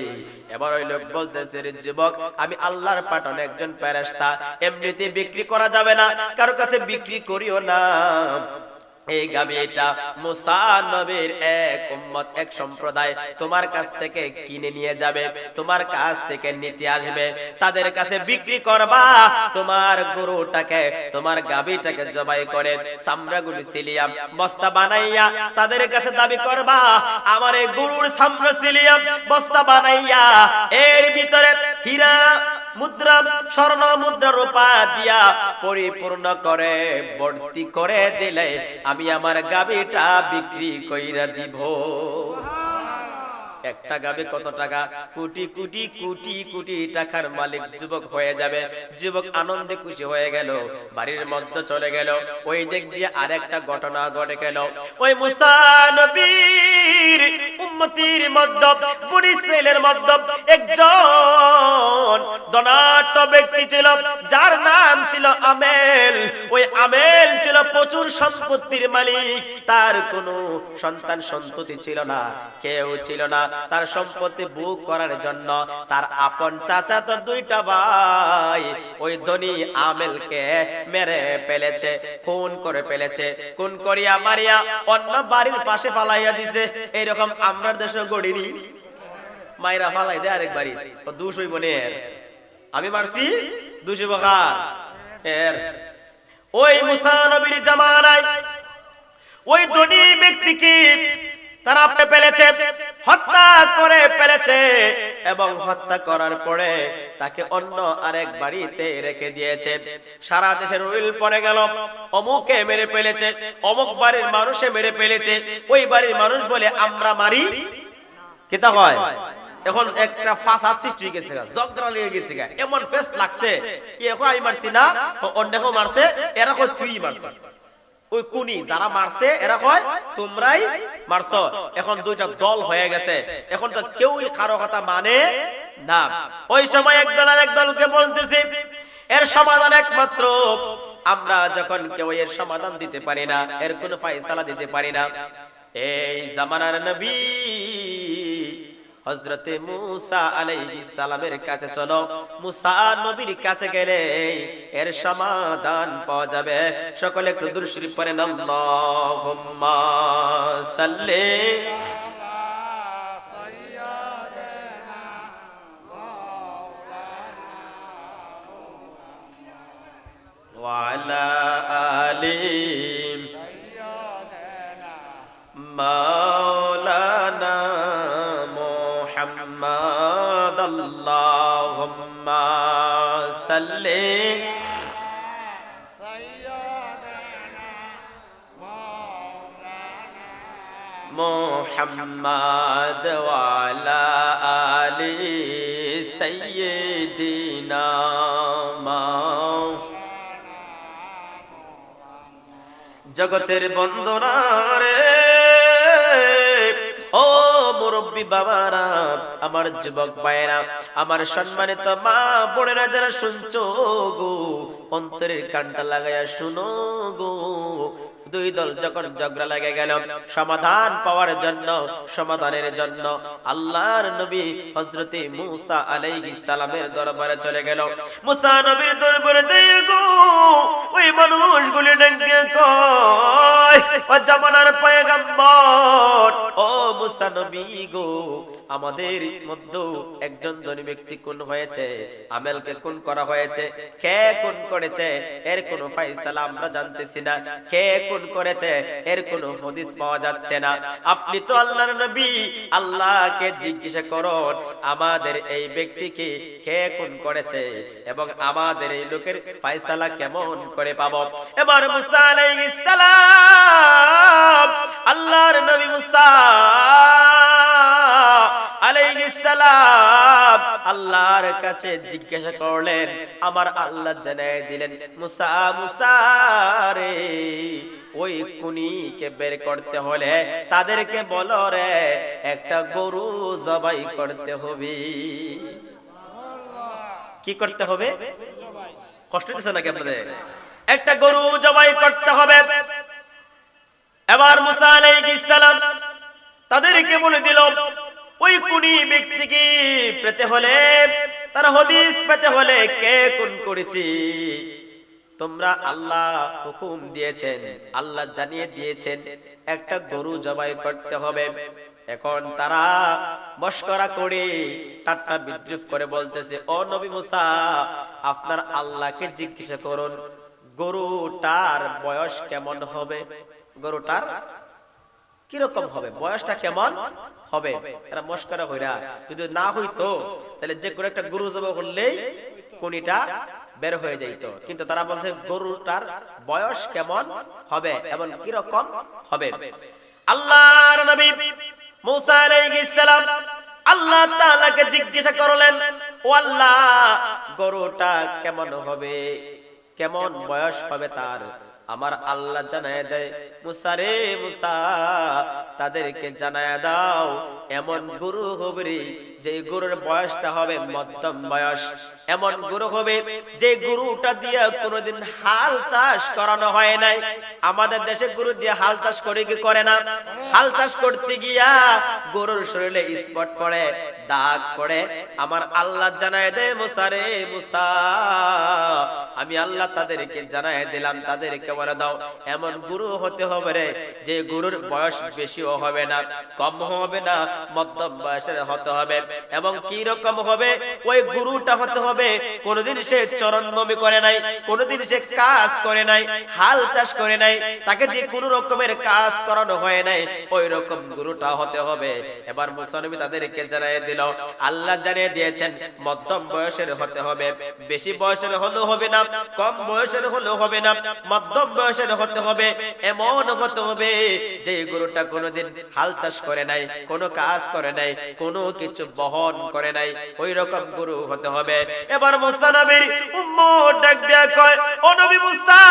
এবার ওই লোক বলতেছে, রে যুবক আমি আল্লাহর পাঠানো একজন ফেরেশতা, এমনিতে বিক্রি করা যাবে না, কারো কাছে বিক্রি করিও না। এই গাভীটা মুসা নবীর এক উম্মত, এক সম্প্রদায় তোমার কাছ থেকে কিনে নিয়ে যাবে, তোমার কাছ থেকে নিতে আসবে, তাদের কাছে বিক্রি করবা। তোমার গরুটাকে, তোমার গাভীটাকে জবাই করে চামড়াগুলি সিলিয়াম বস্তা বানাইয়া তাদের কাছে দাবি করবা, আমার এই গরুর চামড়া সিলিয়াম বস্তা বানাইয়া এর ভিতরে হীরা মুদ্রা, স্বর্ণ মুদ্রা, রূপা দিয়া পরিপূর্ণ করে ভর্তি করে দিলে আমি আমার গাভীটা বিক্রি কইরা দিব। একটা গাবে কত টাকা? কোটি কোটি কোটি কোটি টাকার মালিক যুবক হয়ে যাবে। যুবক আনন্দে খুশি হয়ে গেল, বাড়ির মধ্যে চলে গেল। ওই দিক দিয়ে আরেকটা ঘটনা ঘটে গেল। ওই মুসা নবীর উম্মতির মধ্যে, বনি ইসরাইলের মধ্যে একজন ধনাঢ্য ব্যক্তি ছিল, যার নাম ছিল আমেল। ওই আমেল ছিল প্রচুর সম্পত্তির মালিক, তার কোনো সন্তান সন্ততি ছিল না, কেউ ছিল না। তার সম্পত্তি ভোগ করার জন্য তার আপন চাচাতো 2টা ভাই ওই ধনী আমেলকে মেরে ফেলেছে, খুন করে ফেলেছে। খুন করিয়া মারিয়া অন্য বাড়ির পাশে ফালাইয়া দিছে। এইরকম আমরা দেশে গড়িনি, মাইরা ফালাই দেয় আরেক বাড়ি। 200 বোনের আমি মারছি, 200 বখার এর। ওই মুসা নবীর জামানায় ওই ধনী ব্যক্তিকে তারা আপনি ফেলেছে, হত্যা করে ফেলেছে এবং হত্যা করার পরে তাকে অন্য আরেক বাড়িতে রেখে দিয়েছে। সারা দেশের উইল পড়ে গেল, অমুকে মেরে ফেলেছে, অমুক বাড়ির মানুষে মেরে ফেলেছে। ওই বাড়ির মানুষ বলে আমরা মারি, কি তা হয়? এখন একটা ফাসাদ সৃষ্টি হয়ে গেছে, ঝগড়া লেগে গেছে, এমন পেস লাগছে, এখন আমি মারছি না, অন্যকেও মারছে, এরা কয় তুই মারছিস। ওই কুনি যারা মারছে এরা কয় তোমরাই মারছো। এখন দুইটা দল হয়ে গেছে, এখন তো কেউই কারো কথা মানে না। ওই সময় একদল আর একদলকে বলতেছে এর সমাধান একমাত্র আমরা, যখন কেউ এর সমাধান দিতে পারি না, এর কোনো ফয়সালা দিতে পারি না, এই জামানার নবী হযরতে মূসা আলাইহিস সালামের কাছে চলো। মূসা নবীর কাছে গেলে এর সমাধান পাওয়া যাবে। সকলে একটু দুরূদ শরীফ পড়েন, আল্লাহুম্মা সাল্লি ওয়া আলা আলি মাওলানা মুহাম্মদ। আল্লাহুম্মা সাল্লি মুহাম্মদ ওয়া আলা আলি সাইয়্যিদিনা জগতের বন্দনা রে, ও মুরব্বী বাবারা, আমার যুবক ভাইরা, আমার সম্মানিত মা বোনেরা যারা শুনছো গো, অন্তরের কানটা লাগাইয়া শুনো গো। দুই দল যখন ঝগড়া লেগে গেল, সমাধান পাওয়ার জন্য, সমাধানের জন্য আল্লাহর নবী হযরতে মূসা আলাইহিস সালামের দরবারে চলে গেল। মূসা নবীর দরবারে যাই গো, ওই মানুষগুলি ডেকে কয় ও জামানার পয়গম্বর, ও মূসা নবী গো, আমাদের মধ্যে একজন ধনী ব্যক্তি খুন হয়েছে, আমেলকে খুন করা হয়েছে। কে খুন করেছে এর কোনো ফয়সালা আমরা জানতেছি না, কে খুন করেছে এর কোনো হাদিস পাওয়া যাচ্ছে না। আপনি তো আল্লাহর নবী, আল্লাহকে জিজ্ঞাসা করুন আমাদের এই ব্যক্তিকে কে খুন করেছে এবং আমাদের এই লোকের ফয়সালা কেমন করে পাবো। এবার মূসা আলাইহিস সালাম, আল্লাহর নবী মূসা আলাইহিস সালাম আল্লাহর কাছে জিজ্ঞাসা করলেন, আমার আল্লাহ জানাই দিলেন, মূসা মূসা রে, ওই খুনিকে বের করতে হলে তাদেরকে বলো রে একটা গরু জবাই করতে হবে। কি করতে হবে? কষ্ট দিচ্ছে নাকি আপনাদের? একটা গরু জবাই করতে হবে। এবার মূসা আলাইহিস সালাম তাদেরকে বলে দিল, ওই খুনি ব্যক্তিকে পেতে হলে, তার হদিস পেতে হলে কে খুন করেছে, তোমরা আল্লাহ হুকুম দিয়েছেন, আল্লাহ জানিয়ে দিয়েছেন একটা গরু জবাই করতে হবে। এখন তারা মশকরা করে ঠাট্টা বিদ্রুপ করে বলতেছে, ও নবী মূসা, আপনার আল্লাহকে জিজ্ঞাসা করুন গরুটার বয়স কেমন হবে, গরুটার কিরকম হবে, বয়সটা কেমন হবে। এরা মশকরা হইরা, যদি না হইতো তাহলে যে কোনো একটা গরু জবাই করলেই কোনিটা বের হয়ে যাইত, কিন্তু তারা বলছে গরুটার বয়স কেমন হবে এবং কি রকম হবে। আল্লাহর নবী মূসা আলাইহিস সালাম আল্লাহ তাআলাকে জিজ্ঞাসা করলেন, ও আল্লাহ, গরুটা কেমন হবে, কেমন বয়স হবে তার আমার আল্লাহ জানায় দেয়। মূসা রে মূসা, তাদেরকে জানায় দাও এমন গরু হবে যে গরুর বয়সটা হবে মধ্যম বয়স, এমন গরু হবে যে গরুটা দিয়ে কোনোদিন হাল চাষ করানো হয় নাই। আমাদের দেশে গরু দিয়ে হাল চাষ করে কি করে না? হাল চাষ করতে গিয়া গরুর শরীরে স্পট পড়ে, দাগ পড়ে। আমার আল্লাহ জানায় দে মূসা রে মূসা, আমি আল্লাহ তাদেরকে জানায় দিলাম, তাদেরকে বলে দাও এমন গরু হতে হবে রে যে গরুর বয়স বেশিও হবে না, কম হবে না, মধ্যম বয়সের হতে হবে। এবং কি রকম হবে ওই গুরুটা হতে হবে কোনদিন সে চরণভূমি করে নাই, কোনদিন সে কাজ করে নাই, হাল চাষ করে নাই, তাকে দিয়ে কোন রকমের কাজ করানো হয় নাই, ওই রকম গুরুটা হতে হবে। এবার মুসা নবী তাদেরকে জানিয়ে দিল, আল্লাহ জানিয়ে দিয়েছেন মধ্যম বয়সের হতে হবে, বেশি বয়সের হলেও হবে না, কম বয়সের হলেও হবে না, মধ্যম বয়সের হতে হবে। এমন হতে হবে যে গুরুটা কোনোদিন হাল চাষ করে নাই, কোনো কাজ করে নাই, কোনো কিছু বহন করে নাই, ওই রকম গুরু হতে হবে। এবার মুসা নবীর উম্মত ডাক দেয়া কয়, ও নবী মুসা,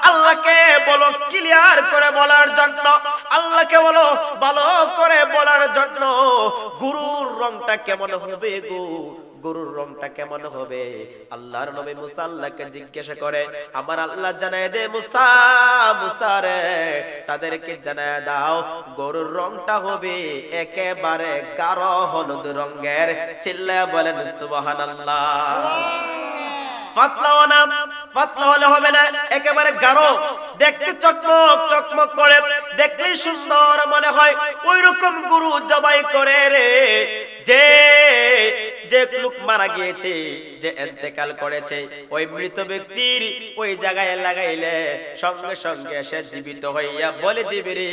আল্লাহকে বলো ক্লিয়ার করে বলার জন্য, আল্লাহকে বলো ভালো করে বলার জন্য গুরুর রংটা কেমন হবে গো, গরুর রংটা কেমন হবে? আল্লাহর নবী মুসা আল্লাহকে জিজ্ঞাসা করে, আমার আল্লাহ জানায় দে মুসা, মুসা রে তাদেরকে জানায় দাও গরুর রংটা হবে একেবারে গাঢ় হলুদ রঙের। চিল্লায়া বলেন সুবহানাল্লাহ। পাতলাও না, পাতলা হলে হবে না, একেবারে গাঢ়, দেখতে চকমক চকমক করে, দেখতে সুন্দর মনে হয়, ওই রকম গরু জবাই করে রে। যে যে লোক মারা গিয়েছে, যে ইন্তেকাল করেছে, ওই মৃত ব্যক্তির ওই জায়গায় লাগাইলে সঙ্গে সঙ্গে সে জীবিত হইয়া বলে দিবে রে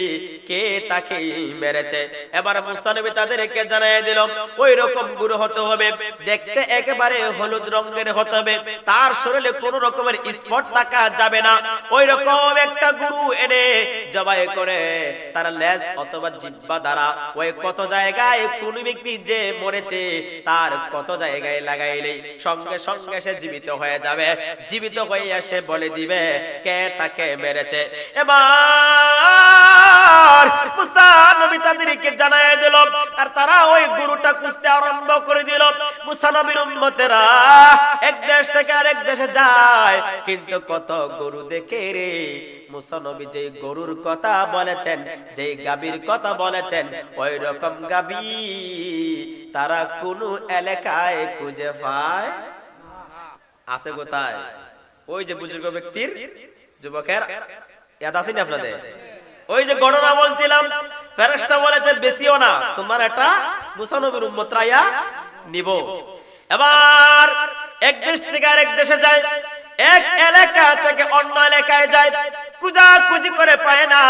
কে তাকে মেরেছে। এবার মুসা নবী তাদেরকে জানিয়ে দিল ওই রকম গরু হতে হবে, দেখতে একেবারে হলুদ রঙের হতে হবে, তার শরীরে কোন রকমের স্পট থাকা যাবে না, ওই রকম একটা গরু এনে জবাই করে তার লেজ অথবা জিহ্বা দ্বারা ওই কত জায়গায় কোন ব্যক্তি যে মরেছে তার কত জায়গায় লাগাইলে সঙ্গে সঙ্গে সে জীবিত হয়ে যাবে, জীবিত হইয়া সে বলে দিবে কে তাকে মেরেছে। এবার মুসা নবী তাদেরকে জানায় দিল, আর তারা ওই গরুটা খুঁজতে আরম্ভ করে দিল। মুসা নবীর উম্মতেরা এক দেশ থেকে আরেক দেশে যায়, কিন্তু কত গরু দেখে রে। মুসা নবী যে গরুর কথা বলেছেন, যে গাভীর কথা বলেছেন, ওই রকম গাভী তারা কোন এলাকায় খুঁজে পায় আছে কোথায়? ওই যে বুজুর্গ ব্যক্তির যুবকের ইয়াদ আছে না আপনাদের? ওই যে ঘটনা বলছিলাম, ফেরেশতা বলেছে বেশিও না, তোমার এটা মুসা নবীর উম্মতরা ইয়া নিব। এবার এক দেশ থেকে আরেক দেশে যায়, এক এলাকা থেকে অন্য এলাকায় যায়, খুঁজাখুঁজি করে পায় না।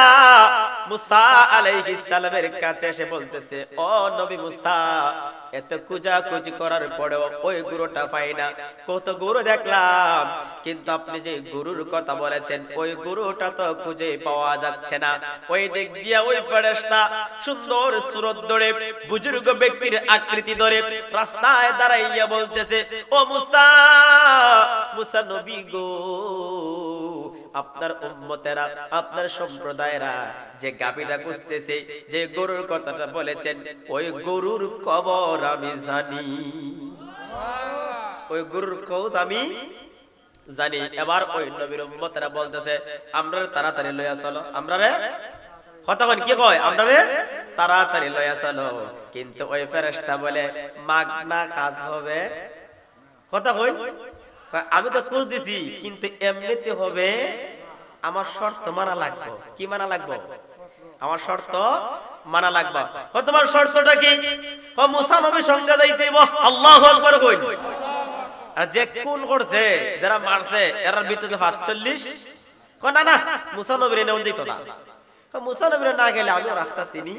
মুসা আলাইহিস সালামের কাছে এসে বলতেছে, ও নবী মুসা, এত খুঁজাখুঁজি করার পরেও ওই গরুটা পাই না, কত গরু দেখলাম, কিন্তু আপনি যে গরুর কথা বলেছেন ওই গরুটা তো খুঁজে পাওয়া যাচ্ছে না। ওই দিক দিয়া ওই ফেরেশতা সুন্দর সুরত ধরে, বুজুর্গ ব্যক্তির আকৃতি ধরে রাস্তায় দাঁড়াইয়া বলতেছে, ও মুসা, মুসা নবী গো, আপনার উম্মতেরা, আপনার সম্প্রদায়েরা যে গাভীটা খুঁজতেছে, যে গরুর কথাটা বলেছেন, ওই গরুর কবর আমি জানি, ওই গরুর কবর আমি জানি। এবার ওই নবীর উম্মতেরা বলতেছে, আমরা তাড়াতাড়ি লইয়া চলো, আমরা রে কতক্ষণ কি কয়, আমরা রে তাড়াতাড়ি লইয়া চলো। কিন্তু ওই ফেরেশতা বলে মাগনা কাজ হবে, কথা কই, আমি তো খোঁজ দিছি, কিন্তু এমনিতে হবে, আমার শর্ত মানা লাগবে। কি মানা লাগবে? আমার শর্ত মানা লাগবে। ও তোমার শর্তটা কি? ও মুসা নবীর সঙ্গে যাইতে হইব। আল্লাহু আকবার কইন। আর যে কোন করছে, যারা মারছে, এরার ভিতরে ৪৫, কয় না না মুসা নবীর নেওয়া যেত না। মুসা নবীর না গেলে আমিও রাস্তা চিনি,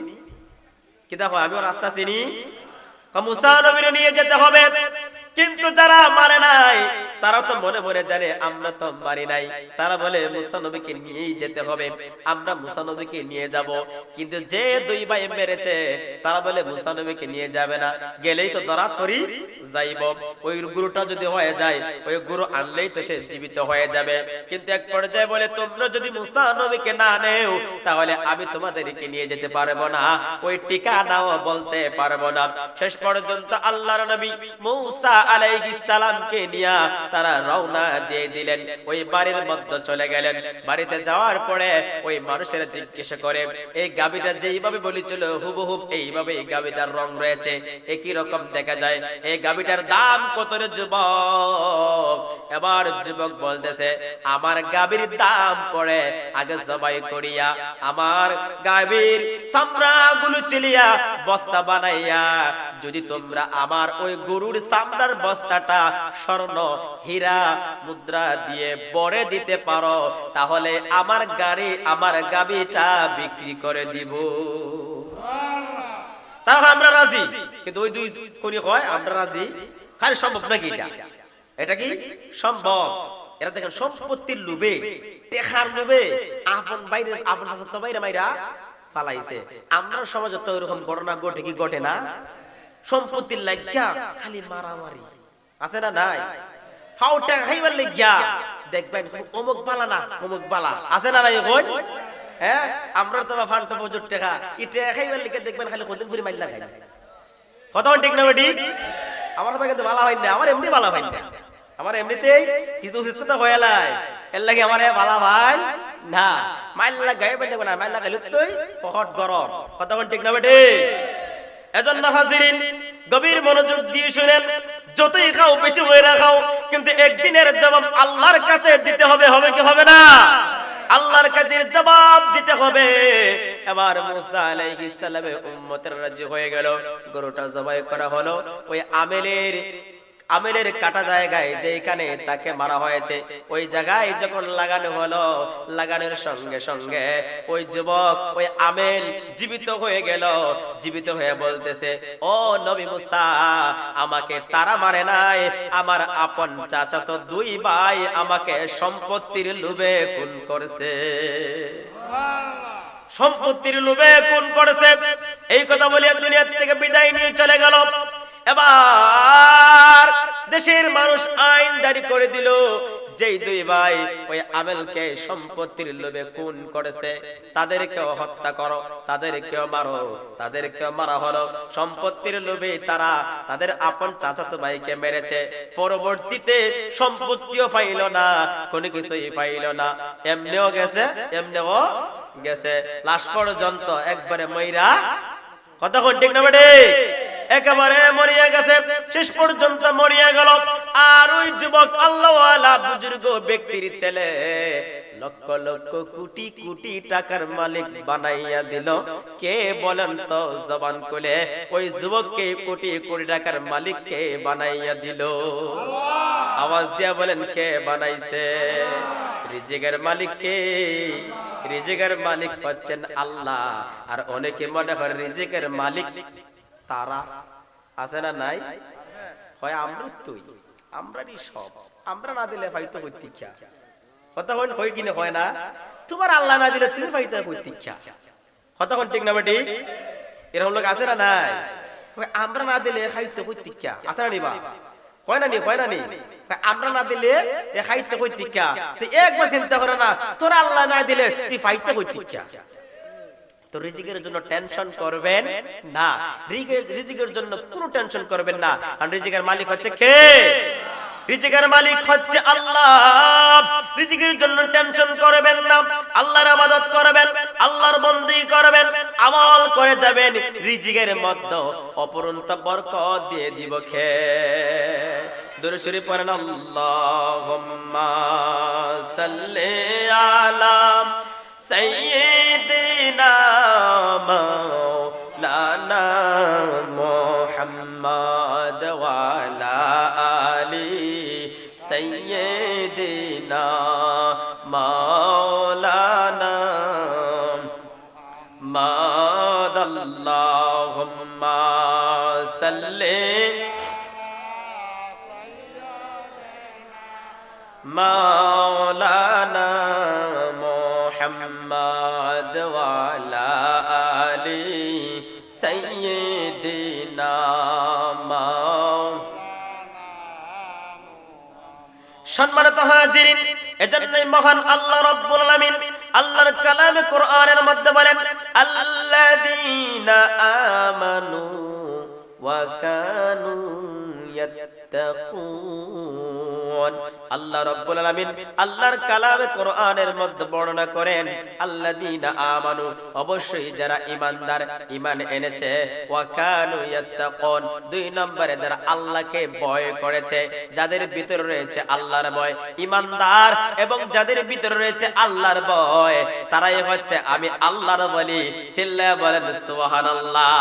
কি দেখো আমিও রাস্তা চিনি, মুসা নবীর নিয়ে যেতে হবে। কিন্তু যারা মানে নাই তারা তো মনে মনে জানে আমরা তো মারি নাই, তারা বলে মুসা নবীকে নিয়েই যেতে হবে, আমরা মুসা নবীকে নিয়ে যাব। কিন্তু যে দুই ভাই মেরেছে তারা বলে মুসা নবীকে নিয়ে যাবে না, গেলেই তো ধরাধরি যাইব, ওই গুরুটা যদি হয়ে যায়, ওই গুরু আনলেই তো সে জীবিত হয়ে যাবে। কিন্তু এক পর্যায়ে বলে তোমরা যদি মুসা নবীকে না নেও তাহলে আমি তোমাদেরকে নিয়ে যেতে পারবো না, ওই ঠিকানাও বলতে পারবো না। শেষ পর্যন্ত আল্লাহর নবী মুসা আলাইহিস সালামকে নিয়ে তারা রওনা দিয়ে দিলেন, ওই বাড়ির মধ্যে চলে গেলেন। বাড়িতে যাওয়ার পরে ওই মানুষেরা জিজ্ঞাসা করে, এই গাভীটা যেইভাবে বলেছিল হুবহুব এইভাবে এই গাভীটার রং রয়েছে, একই রকম দেখা যায়, এই গাভীটার দাম কত রে যুবক? এবার যুবক বলতেছে, আমার গাভীর দাম পড়ে আগে জবাই করিয়া আমার গাভীর চামড়াগুলো চিলিয়া বস্তা বানাইয়া যদি তোমরা আমার ওই গরুর চামড়ার বস্তাটা স্বর্ণ হীরা মুদ্রা দিয়ে ভরে দিতে পারো, তাহলে আমার গাভীটা বিক্রি করে দিব। তারা আমরা রাজি, কিন্তু ওই দুই কোনি কয় আমরা রাজি। খালি সম্ভব নাকি এটা? এটা কি সম্ভব? এরা দেখেন সম্পত্তির লোভে, টেকার লোভে আপন বাইরে আপন শাসত বাইরে মাইরা পালাইছে। আমরা সমাজে তো এরকম ঘটনা ঘটে কি ঘটে না? সম্পত্তির লাগিয়া খালি মারামারি আছে না নাই? ফাউটা খাইবার লাগিয়া দেখবেন অমুক বালা না অমুক বালা আছে না নাই? কই হ্যাঁ, আমরা তো ফান্টা প্রচুর টাকা ইটা খাইবার লাগিয়া দেখবেন খালি কদিন ফুরি মাইল লাগাই। কথা ঠিক না ঠিক? আমার তো কিন্তু বালা হয় না, আমার এমনি বালা হয় না, আমার এমনিতেই কিছু উচিত কথা হয়েলাই, এর লাগে আমার বালা ভাই না। মাইল লাগাই দেখবো না, মাইল লাগাইলে তুই পকট গরম। কথা ঠিক না বেটে? এজন্য হাজিরিন গভীর মনোযোগ দিয়ে শুনেন, যতই খাও বেশি হয়ে রাখাও, কিন্তু একদিনের জবাব আল্লাহর কাছে দিতে হবে। হবে কি হবে না? আল্লাহর কাছে জবাব দিতে হবে। এবার মুসা আলাইহিস সালামের উম্মতের রাজি হয়ে গেল, গরুটা জবাই করা হলো। ওই আমেলের কাটা জায়গায় যেখানে তাকে মারা হয়েছে ওই জায়গায় যখন লাগানো হলো, লাগানোর সঙ্গে সঙ্গে ওই যুবক ওই আমেল জীবিত হয়ে গেল। জীবিত হয়ে বলতেছে, ও নবী মুসা, আমাকে তারা মারে নাই, আমার আপন চাচাতো দুই ভাই আমাকে সম্পত্তির লোভে খুন করেছে। সম্পত্তির লোভে খুন করেছে। এই কথা বলে দুনিয়া থেকে বিদায় নিয়ে চলে গেল। এবার দেশের মানুষ আইন জারি করে দিল, যেই দুই ভাই ওই আমেলকে সম্পত্তির লোভে খুন করেছে তাদেরকেও হত্যা করো, তাদেরকেও মারো। তাদেরকেও মারা হলো। সম্পত্তির লোভে তারা তাদের আপন চাচাতো ভাইকে মেরেছে। পরবর্তীতে সম্পত্তিও পাইল না, কোনো কিছুই পাইল না, এমনিও গেছে, এমনিও গেছে, লাশ পর্যন্ত একবারে মইরা। কথা কোন ঠিক না বেটে? একেবারে মরিয়া গেছে, শেষ পর্যন্ত মরিয়া গেল। আর ওই যুবক আল্লাহওয়ালা বুজুর্গ ব্যক্তির ছেলে লক্ষ লক্ষ কোটি কোটি টাকার মালিক বানাইয়া দিল। কে বলেন তো জবান খুলে, ওই যুবককে কোটি কোটি টাকার মালিক কে বানাইয়া দিল? আওয়াজ দিয়া বলেন, কে বানাইছে? রিজিকের মালিক কে? রিজিকের মালিক হচ্ছেন আল্লাহ। আর অনেকে মনে করে রিজিকের মালিক তারা আছে না নাই? হয় আমরা তুই আমরারই সব, আমরা না দিলে ফাইতো প্রতীক্ষা। কথা হন হয় কিনা হয় না? তোমার আল্লাহ না দিলে তুমি ফাইতো প্রতীক্ষা। কথা হন ঠিক না বেটি? এরকম লোক আছে না নাই? আমরা না দিলে ফাইতো প্রতীক্ষা আছে না নিবা? হয় না নি? হয় না নি? আমরা না দিলে এ ফাইতো প্রতীক্ষা। তো একবার চিন্তা করে না, তোর আল্লাহ না দিলে তুই ফাইতো প্রতীক্ষা। তো রিজিকের জন্য টেনশন করবেন না, রিজিকের জন্য কোনো টেনশন করবেন না। আর রিজিকের মালিক হচ্ছে কে? রিজিকের মালিক হচ্ছে আল্লাহ। রিজিকের জন্য টেনশন করবেন না, আল্লাহর ইবাদত করবেন, আল্লাহর বন্দি করবেন, আমল করে যাবেন, রিজিকের মধ্যে অপরন্ত বরকত দিয়ে দিব। খে দুরূদ শরীফ পড়েন, আল্লাহুম্মা সাল্লি আলা সাইয়্যিদিনা মাওলানা মুহাম্মদ ওয়া আলা আলি সাইয়্যিদিনা মাওলানা মাদাল্লাহুম্মা সাল্লি মাওলানা মুহাম্মদ ওয়া আলা আলি সাইয়্যিদিনা সম্মানিত হাজিরিন, এজন্যই মহান আল্লাহ রাব্বুল আলামিন আল্লাহর কালামে কোরআনের মধ্যে বলেন, আল্লাযীনা আমানু ওয়া কানু ইয়াত্তাকুন। ইয়ালামুন। আল্লাহ রাব্বুল আলামিন আল্লাহর কালামে কোরআনের মধ্যে বর্ণনা করেন আল্লাযীনা আমানু, অবশ্যই যারা ঈমানদার, ঈমান এনেছে, ওয়া কানু ইয়াত্তাকুন, 2 নম্বরে যারা আল্লাহকে ভয় করেছে, যাদের ভিতরে রয়েছে আল্লাহর ভয়, ঈমানদার এবং যাদের ভিতরে রয়েছে আল্লাহর ভয়, তারাই হচ্ছে আমি আল্লাহর ওলি। চিল্লায়া বলেন সুবহানাল্লাহ।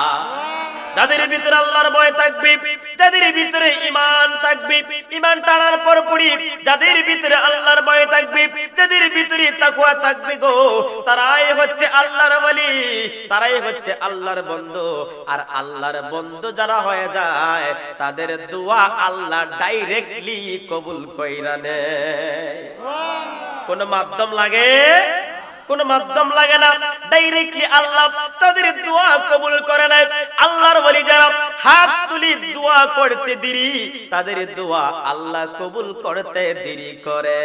যাদের ভিতরে আল্লাহর ভয় থাকবে, যাদের ভিতরে ঈমান থাকবে, ঈমান টানার পরপরই যাদের ভিতরে আল্লাহর ভয় থাকবে, যাদের ভিতরে তাকওয়া থাকবে গো, তারাই হচ্ছে আল্লাহর ওলি, তারাই হচ্ছে আল্লাহর বন্ধু। আর আল্লাহর বন্ধু যারা হয়ে যায় তাদের দোয়া আল্লাহ ডাইরেক্টলি কবুল কইরা নেয়। কোন মাধ্যম লাগে? কোন মাধ্যম লাগে না, ডাইরেক্টলি আল্লাহ তাদের দোয়া কবুল করে নেয়। আল্লাহর ওলি যারা হাত তুলি দোয়া করতে দেরি, তাদের দোয়া আল্লাহ কবুল করতে দেরি করে।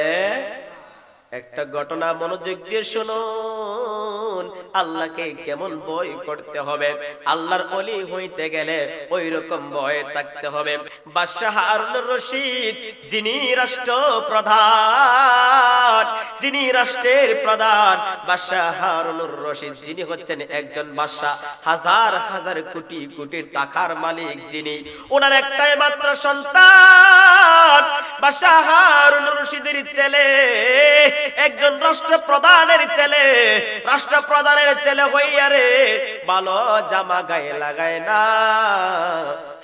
একটা ঘটনা মনোযোগ দিয়ে শুনুন, আল্লাহকে কেমন ভয় করতে হবে। আল্লাহর ওলি হইতে গেলে ওই রকম ভয় থাকতে হবে। বাদশাহ হারুনুর রশিদ, যিনি রাষ্ট্রপ্রধান, যিনি রাষ্ট্রের প্রধান, বাদশাহ হারুনুর রশিদ যিনি হচ্ছেন একজন বাদশাহ, হাজার হাজার কোটি কোটি টাকার মালিক যিনি, ওনার একটাই মাত্র সন্তান বাদশাহ হারুনুর রশিদের ছেলে, একজন রাষ্ট্রপ্রধানের ছেলে। রাষ্ট্রপ্রধানের ছেলে হইয়া রে ভালো জামা গায়ে লাগায় না,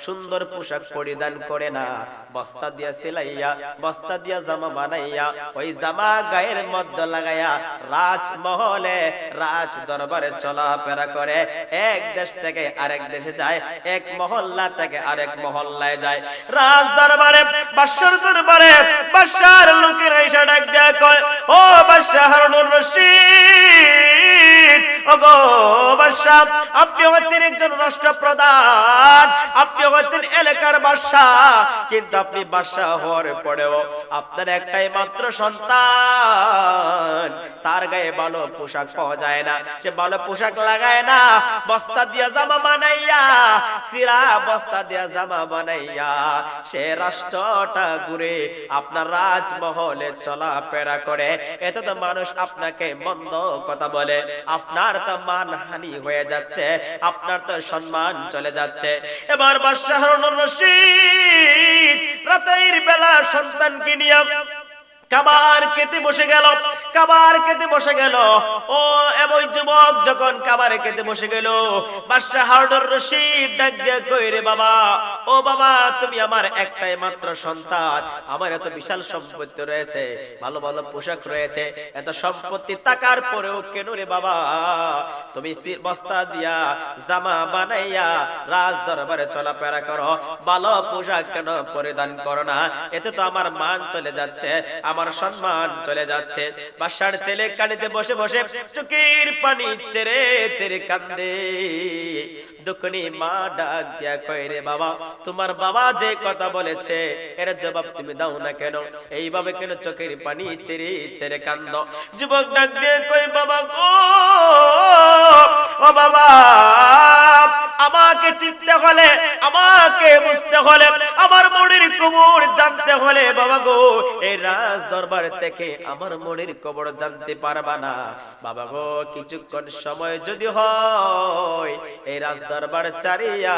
সুন্দর পোশাক পরিধান করে না, বস্তা দিয়া সিলাইয়া, বস্তা দিয়া জামা বানাইয়া, ওই জামা গায়ের মধ্যে লাগাইয়া রাজমহলে, রাজ দরবারে চলাফেরা করে। এক দেশ থেকে আরেক দেশে যায়, এক মহল্লা থেকে আরেক মহল্লায় যায়। রাজ দরবারে, বাদশার দরবারে বাদশার লোকেরা এসে ডাক দেয়া কয়, ও বাদশাহ হারুনুর রশিদ, ওগো বাদশাহ, আপনি হচ্ছেন একজন রাষ্ট্রপ্রধান, আপনি হচ্ছেন এলাকার বাদশাহ, কিন্তু আপনি বাদশাহ হওয়ার পরেও আপনার একটাই মাত্র সন্তান, তার গায়ে ভালো পোশাক পাওয়া যায় না, সে ভালো পোশাক লাগায় না, বস্তা দিয়া জামা বানাইয়া, সিরা বস্তা দিয়া জামা বানাইয়া সে রাষ্ট্রটা ঘুরে আপনার রাজমহলে চলাফেরা করে। এতে তো মানুষ আপনাকে মন্দ কথা বলে, আপনার তো মানহানি হয়ে যাচ্ছে, আপনার তো সম্মান চলে যাচ্ছে। এবার বাদশাহ হারুনুর রশিদ রাতের বেলা সন্তানকে নিয়ে খাবার খেতে বসে গেল, খাবার খেতে বসে গেল। ও এমন যুবক যখন খাবার খেতে বসে গেল, বাদশাহ হারুনুর রশিদ ডাক দিয়ে কই, রে বাবা, ও বাবা, তুমি আমার একটাই মাত্র সন্তান, আমার এত বিশাল সম্পত্তি রয়েছে, ভালো ভালো পোশাক রয়েছে, এত সম্পত্তি থাকার পরেও কেন রে বাবা তুমি বস্তা দিয়া জামা বানাইয়া রাজ দরবারে চলাফেরা করো, ভালো পোশাক কেন পরিধান করো না? এতে তো আমার মান চলে যাচ্ছে, আমার সম্মান চলে যাচ্ছে। বাদশার ছেলে কানিতে বসে বসে চোখের পানি ছেড়ে ছেড়ে কান্দে। দুঃখনী মা ডাক দিয়া কয়, রে বাবা, তোমার বাবা যে কথা বলেছে এর জবাব তুমি দাও না কেন? এইভাবে কেন চোখের পানি ছেড়ে ছেড়ে কান্দ? যুবক ডাক দিয়ে কয়, বাবা গো, ও বাবা, আমাকে চিনতে হলে, আমাকে বুঝতে হলে, আমার মনের কবর জানতে হলে বাবা গো, এই রাজ দরবার থেকে আমার মনের কবর জানতে পারবা না বাবা গো। কিছুক্ষণ সময় যদি হয় এই রাজ দরবার চারিয়া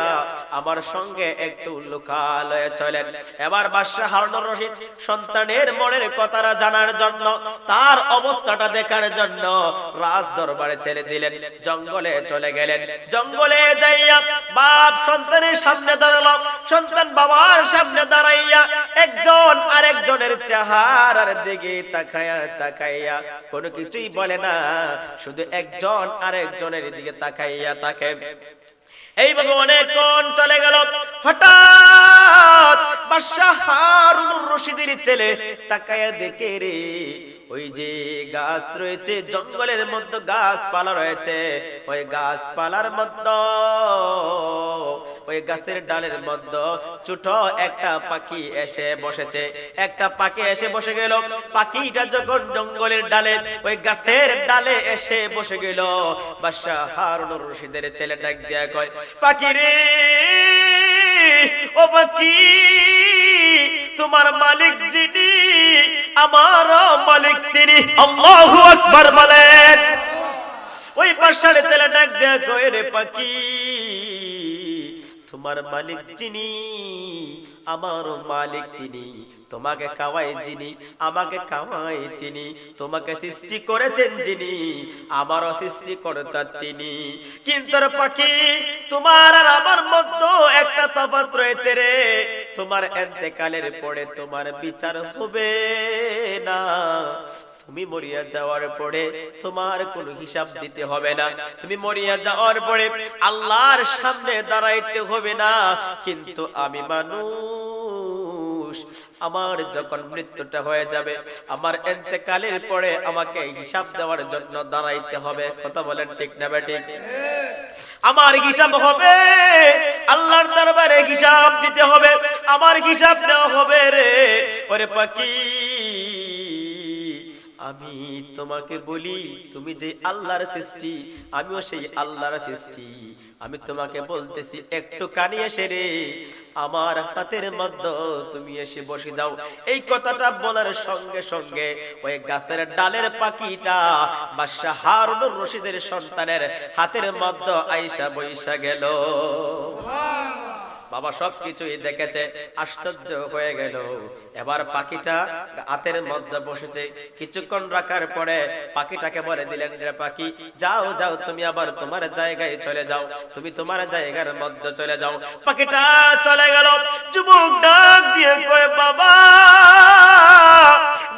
আমার সঙ্গে একটু লোকালয়ে চলেন। এবার বাদশাহ হারুনুর রশিদ সন্তানের মনের কথাটা জানার জন্য, তার অবস্থাটা দেখার জন্য রাজ দরবারে ছেড়ে দিলেন, জঙ্গলে চলে গেলেন। জঙ্গলে যাইয়া বাপ সন্তানের সামনে দাঁড়ালো, সন্তান বাবার সামনে দাঁড়াইয়া একজন আরেকজনের চেহারার দিকে তাকায়া তাকাইয়া কোনো কিছুই বলে না, শুধু একজন আরেকজনের দিকে তাকাইয়া থাকে। এইভাবে অনেকক্ষণ চলে গেল। হঠাৎ বাদশাহ হারুনুর রশিদের ছেলে তাকায়া দেখে রে, ওই যে গাছ রয়েছে জঙ্গলের মধ্যে, গাছপালা রয়েছে, ওই গাছপালার মধ্যে, ওই গাছের ডালের মধ্যে ছোট একটা পাখি এসে বসেছে। একটা পাখি এসে বসে গেল। পাখিটা যখন জঙ্গলের ডালে, ওই গাছের ডালে এসে বসে গেল, বাদশাহ হারুনুর রশিদের ছেলে ডাক দিয়া কয়, পাখি রে, ও পাখি, তোমার মালিক যিনি আমার মালিক তিনি। আল্লাহু আকবার বলেন। ওই বাদশার ছেলে ডাক দেয়া কয়, রে পাখি, তোমার মালিক যিনি, আমার মালিক তিনি, তোমাকে খাওয়ায় যিনি, আমাকে খাওয়ায় তিনি, তোমাকে সৃষ্টি করেছেন যিনি, আমারও সৃষ্টিকর্তা তিনি। কিন্তু রে পাখি, তোমার আর আমার মধ্যে একটা তফাৎ রয়েছে রে। তোমার ইন্তেকালের পরে তোমার বিচার হবে না। তুমি মরিয়া যাওয়ার পরে তোমার কোনো হিসাব দিতে হবে না। তুমি মরিয়া যাওয়ার পরে আল্লাহর সামনে দাঁড়াইতে হবে না। কিন্তু আমি মানুষ, আমার যখন মৃত্যুটা হয়ে যাবে, আমার ইন্তেকালের পরে আমাকে হিসাব দেওয়ার জন্য দাঁড়াইতে হবে। কথা বলেন ঠিক না বেঠিক? আমার হিসাব হবে, আল্লাহর দরবারে হিসাব দিতে হবে, আমার হিসাব নেওয়া হবে রে। ওরে পাখি, আমি তোমাকে বলি, তুমি যে আল্লাহর সৃষ্টি, আমিও সেই আল্লাহর সৃষ্টি। আমি তোমাকে বলতেছি, একটু কানে এসে রে, আমার হাতের মধ্যে তুমি এসে বসে যাও। এই কথাটা বলার সঙ্গে সঙ্গে ওই গাছের ডালের পাখিটা বাদশা হারুনুর রশিদের সন্তানের হাতের মধ্যে আইসা বইসা গেল। বাবা সবকিছুই দেখেছে, আশ্চর্য হয়ে গেল। এবার পাখিটা হাতের মধ্যে বসেছে। কিছুক্ষণ রাখার পরে পাখিটাকে বলে দিলেন, রে পাখি, যাও যাও, তুমি আবার তোমার জায়গায় চলে যাও, তুমি তোমার জায়গার মধ্যে চলে যাও। পাখিটা চলে গেল। যুবক ডাক দিয়ে কয়, বাবা,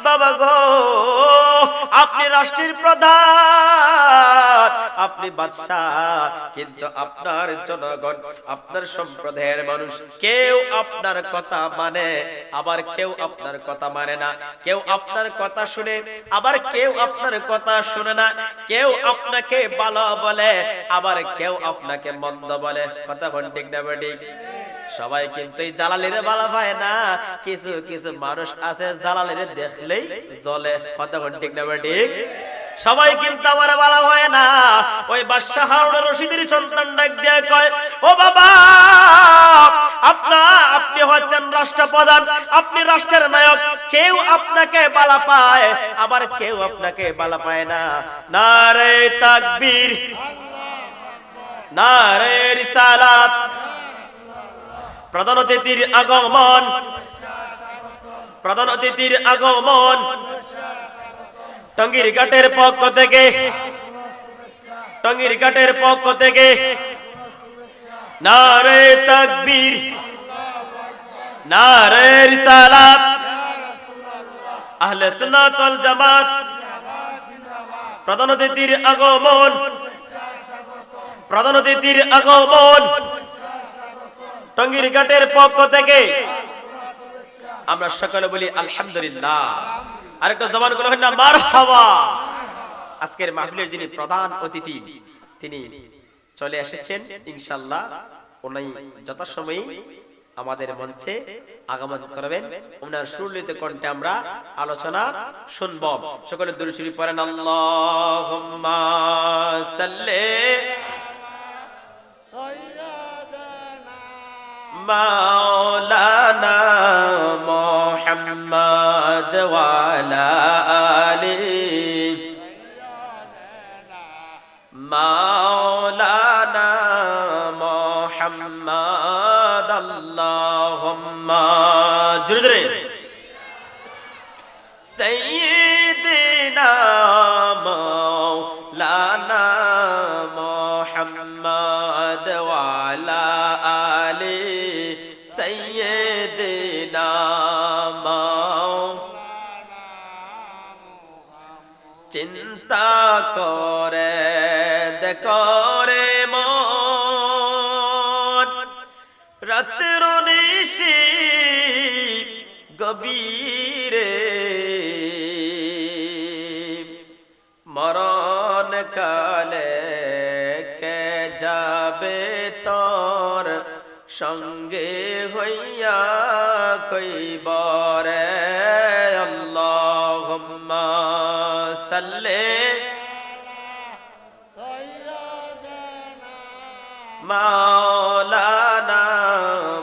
বাবা গো, আপনি রাষ্ট্রের প্রধান, আপনি বাদশাহ, কিন্তু আপনার জনগণ, আপনার সম্প্রদায়ের মানুষ কেউ আপনার কথা মানে, আবার কেউ আপনার কথা মানে না। কেউ আপনার কথা শুনে, আবার কেউ আপনার কথা শুনে না। কেউ আপনাকে ভালো বলে, আবার কেউ আপনাকে মন্দ বলে। কথা কোন ঠিক না বেঠিক? সবাই কিন্তু এই জালালিরে ভালো পায় না। কিছু কিছু মানুষ আছে জালালিরে দেখলেই জ্বলে। কথা কোন ঠিক না বেঠিক? সবাই কিন্তু আমার ভালো হয় না। ওই বাদশা হারুনুর রশিদের সন্তান ডাক দিয়ে কয়, ও বাবা, আপনি হচ্ছেন রাষ্ট্রপ্রধান, আপনি রাষ্ট্রের নায়ক। কেউ আপনাকে ভালো পায়, আবার কেউ আপনাকে ভালো পায় না। নারে তাকবীর, নারে রিসালাত। প্রধান অতিথির আগমন, প্রধান অতিথির আগমন। টঙ্গীর ঘাটের পক্ষ থেকে, টঙ্গীর ঘাটের পক্ষ থেকে নারে তাকবীর, নারে রিসালাত। আহলে সুন্নাত ওয়াল জামাত। প্রধান অতিথির আগমন, প্রধান অতিথির আগমন। টঙ্গীর ঘাটের পক্ষ থেকে আমরা সকলে বলি আলহামদুলিল্লাহ। আরেকটা জবান গুলো হয় না, মারহাবা। আজকের মাহফিলের যিনি প্রধান অতিথি, তিনি চলে এসেছেন ইনশাআল্লাহ। উনি যথাসময়ে আমাদের মঞ্চে আগমন করবেন। ওনার সুরলিত কণ্ঠে আমরা আলোচনা শুনব। সকলে দুরূদ শরীফ পড়েন। আল্লাহুম্মা সাল্লি মাওলানা মুহাম্মদ ওয়া আলা আলিহি মাওলানা মুহাম্মদ। আল্লাহুম্মা জোরে সাইয়্যিদিনা মাওলানা মুহাম্মদ ওয়া আলা আলিহি সাইয়্যিদিনা মাওলানা। চিন্তা করে দেখরে মন, রাতের নিশি গভীরে, মরণ কালে কে যাবে তোর সঙ্গে হইয়া কইবরে। আল্লাহুম্মা সাল্লি মাওলানা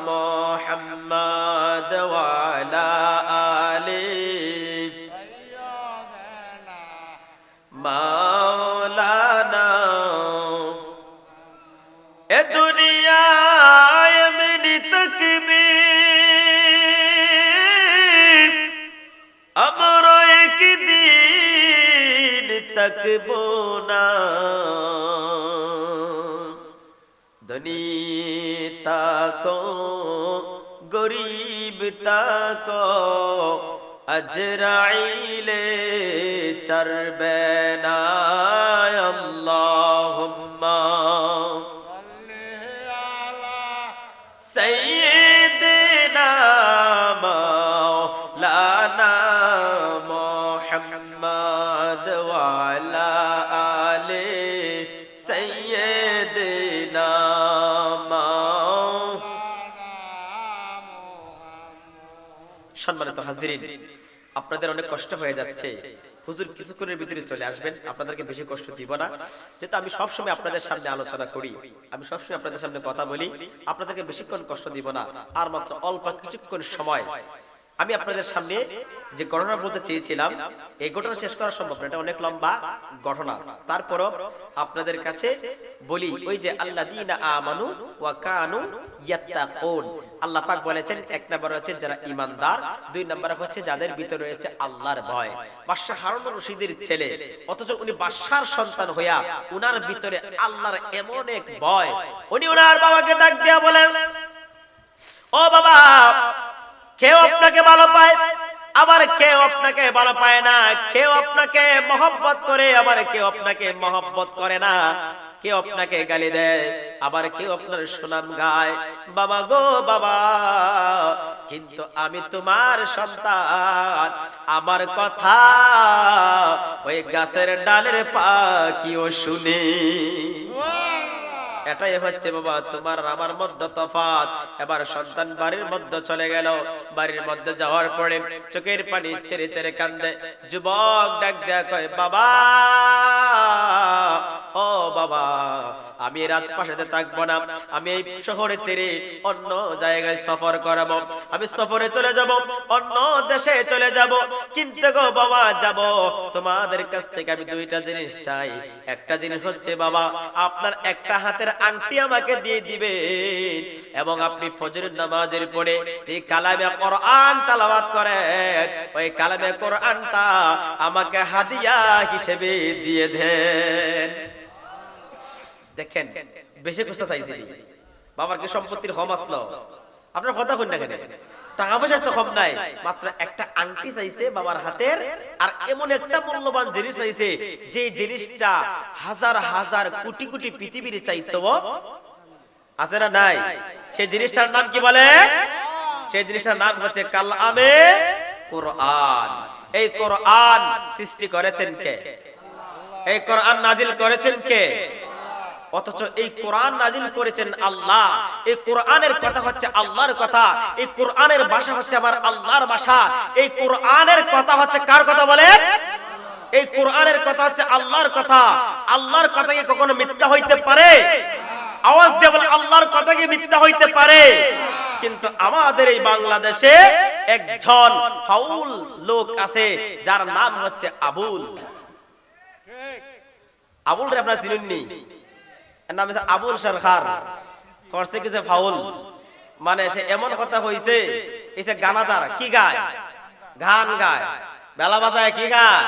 মুহাম্মদ ওয়া আলা আলিহি মাওলানা এ দুনিয়ায় এমনি তাকবীর আমরা একদিন তাকবো না ধনী তাকো গরিব তাকো আজরাইলে চরবে না আল্লাহুম্মা সাইয়্যিদিনা মাওলানা মুহাম্মদ ওয়া আলা আলি সাইয়্যিদিনা সম্মানিত হাজিরিন, আপনাদের অনেক কষ্ট হয়ে যাচ্ছে। হুজুর কিছুক্ষণের ভিতরে চলে আসবেন, আপনাদেরকে বেশি কষ্ট দিব না, যেহেতু আমি সবসময় আপনাদের সামনে আলোচনা করি, আমি সবসময় আপনাদের সামনে কথা বলি, আপনাদেরকে বেশিক্ষণ কষ্ট দিব না। আর মাত্র অল্প কিছুক্ষণ সময় আমি আপনাদের সামনে যে ঘটনা বলতে চেয়েছিলাম, এই ঘটনা শেষ করা সম্ভব না, এটা অনেক লম্বা ঘটনা। তারপরও আপনাদের কাছে বলি, ওই যে আল্লাযীনা আমানু ওয়া কানু ইয়াত্তাকুন, আল্লাহ পাক বলেছেন এক নাম্বার হচ্ছে যারা ঈমানদার, দুই নাম্বার হচ্ছে যাদের ভিতরে রয়েছে আল্লাহর ভয়। বাদশা হারুন রশিদের ছেলে, অথচ উনি বাদশার সন্তান হইয়া উনার ভিতরে আল্লাহর এমন এক ভয়, উনি উনার বাবাকে ডাক দিয়া বলেন, ও বাবা, কেউ আপনাকে ভালো পায়, আবার কেউ আপনাকে ভালো পায় না, কেউ আপনাকে মহব্বত করে, আবার কেউ আপনাকে মহব্বত করে না, কেউ আপনাকে গালি দেয়, আবার কেউ আপনার সুনাম গায়। বাবা গো বাবা, কিন্তু আমি তোমার সন্তান, আমার কথা ওই গাছের ডালের পাখিও শুনে। এটাই হচ্ছে বাবা তোমার আমার মধ্যে তফাৎ। এবার সন্তান বাড়ির মধ্যে চলে গেল, বাড়ির মধ্যে যাওয়ার পরে চোখের পানি ছেড়ে ছেড়ে কান্দে। যুবক ডাক দেয়া কয়, বাবা ও বাবা, আমি রাজপ্রাসাদে থাকবো না, আমি এই শহরে ছেড়ে অন্য জায়গায় সফর করাবো, আমি সফরে চলে যাব, অন্য দেশে চলে যাব। কিন্তু গো বাবা, যাব তোমাদের কাছ থেকে আমি দুইটা জিনিস চাই। একটা জিনিস হচ্ছে বাবা, আপনার একটা হাতের আংটি আমাকে দিয়ে দিবেন, এবং আপনি ফজরের নামাজের পরে যে কালামে কোরআন তেলাওয়াত করেন, ওই কালামে কোরআনটা আমাকে হাদিয়া হিসেবে দিয়ে দেন। দেখেন, বেশি কষ্ট চাইছি, বাবার কি সম্পত্তির কম আসলো? আপনার কথা কই না কেন? টাকা পয়সার তো কম নাই, মাত্র একটা আংটি চাইছে বাবার হাতের, আর এমন একটা মূল্যবান জিনিস চাইছে যে জিনিসটা হাজার হাজার কোটি কোটি পৃথিবীর চাইতেও আছে না নাই? সেই জিনিসটার নাম কি বলে? সেই জিনিসটার নাম হচ্ছে কালামে কোরআন। এই কোরআন সৃষ্টি করেছেন কে? এই কোরআন নাজিল করেছেন কে? অথচ এই কোরআন নাজিল করেছেন আল্লাহ। এই কোরআনের কথা হচ্ছে আল্লাহর কথা, এই কোরআনের ভাষা হচ্ছে আমার আল্লাহর ভাষা। এই কোরআনের কথা হচ্ছে কার কথা বলেন? এই কোরআনের কথা হচ্ছে আল্লাহর কথা। আল্লাহর কথা কি কখনো মিথ্যা হইতে পারে? আওয়াজ দিয়ে বলে, আল্লাহর কথা কি মিথ্যা হইতে পারে? কিন্তু আমাদের এই বাংলাদেশে একজন ফাউল লোক আছে যার নাম হচ্ছে আবুল। আবুল রে আপনারা চিনেননি? নাম হচ্ছে আবুল সরকার। করছে কি যে ফাউল, মানে সে এমন কথা হইছে, এই যে গানাদার কি গায়, গান গায়, বেলা বাজায় কি গায়,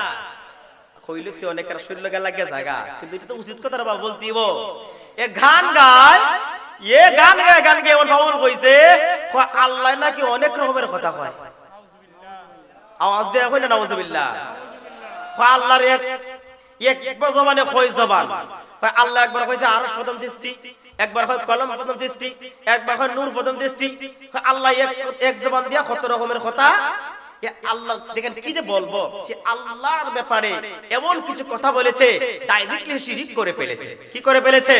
কইলে তো অনেকের শরীর লাগে জায়গা, কিন্তু এটা তো উচিত কথা বাবা বলতিব। এ গান গায়, এ গান গায়, গান গিয়ে এমন ফাউল কইছে, আল্লাহ নাকি অনেক রকমের কথা কয়। আওয়াজ দেয়া কইলে নাউজুবিল্লাহ। আল্লাহর এক জবানে কয় জবান। আল্লাহ একবার কইছে আরশ প্রথম সৃষ্টি, একবার কয় কলম প্রথম সৃষ্টি, একবার কয় নূর প্রথম সৃষ্টি। আল্লাহ এক জবান দিয়া কত রকমের কথা। আল্লাহ দেখেন কি যে বলবো, সে আল্লাহর ব্যাপারে এমন কিছু কথা বলেছে, ডাইরেক্টলি শিরিক করে ফেলেছে। কি করে ফেলেছে?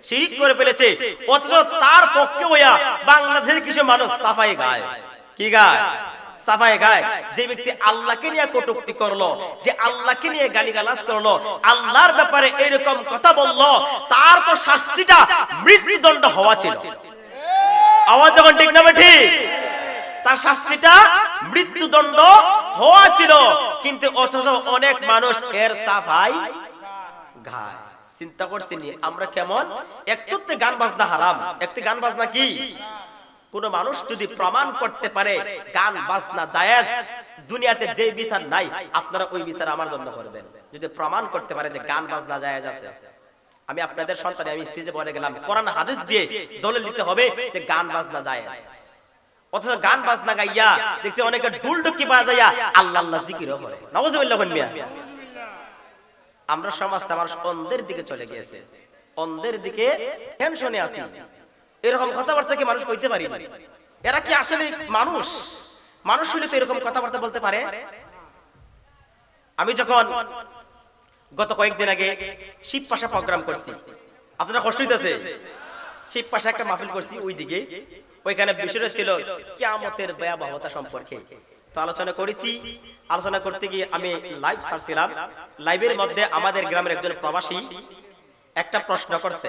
শিরিক করে ফেলেছে। অথচ তার পক্ষে হইয়া বাংলাদেশের কিছু মানুষ সাফাই গায়। কি গায়? সাফাই গায়। যে ব্যক্তি আল্লাহকে নিয়ে কটূক্তি করলো, যে আল্লাহকে নিয়ে গালিগালাজ করলো, আল্লাহর ব্যাপারে এরকম কথা বললো, তার তো শাস্তিটা মৃত্যুদণ্ড হওয়া ছিল। আওয়াজ যখন ঠিক না ঠিক, তার শাস্তিটা মৃত্যুদণ্ড হওয়া ছিল, কিন্তু অথচ অনেক মানুষ এর সাফাই গায়। চিন্তা করছেন আমরা কেমন? একটুতে গান বাজনা হারাম, একটু গান বাজনা কি? কোন মানুষ যদি প্রমাণ করতে পারে গান বাজনা জায়েজ, দুনিয়াতে যে বিচার নাই আপনারা ওই বিচার আমার জন্য করবেন। যদি প্রমাণ করতে পারে যে গান বাজনা জায়েজ আছে, আমি আপনাদের সন্তানে আমি স্টেজে বলে গেলাম কোরআন হাদিস দিয়ে দলিল দিতে হবে যে গান বাজনা জায়েজ। অথচ গান বাজনা গাইয়া দেখছি অনেকে ঢুলঢুকি বাজাইয়া আল্লাহ আল্লাহ জিকিরও করে। নাউযুবিল্লাহ মিয়া। আমরা সমাজটা আমার অন্ধের দিকে চলে গিয়েছে, অন্ধের দিকে টেনশনে আছি। এরকম কথাবার্তা কি মানুষ কইতে পারি? এরা কি আসলে মানুষ? মানুষ হলে তো এরকম কথাবার্তা বলতে পারে? আমি যখন গত কয়েকদিন আগে শিবপাশা প্রোগ্রাম করছি, আপনারা কষ্ট হইতেছে, শিবপাশা একটা মাহফিল করছি, ওইদিকে ওইখানে বিষয়টা ছিল কিয়ামতের ভয়াবহতা সম্পর্কে। তো আলোচনা করেছি, আলোচনা করতে গিয়ে আমি লাইভ ছাড়ছিলাম। লাইভের মধ্যে আমাদের গ্রামের একজন প্রবাসী একটা প্রশ্ন করছে,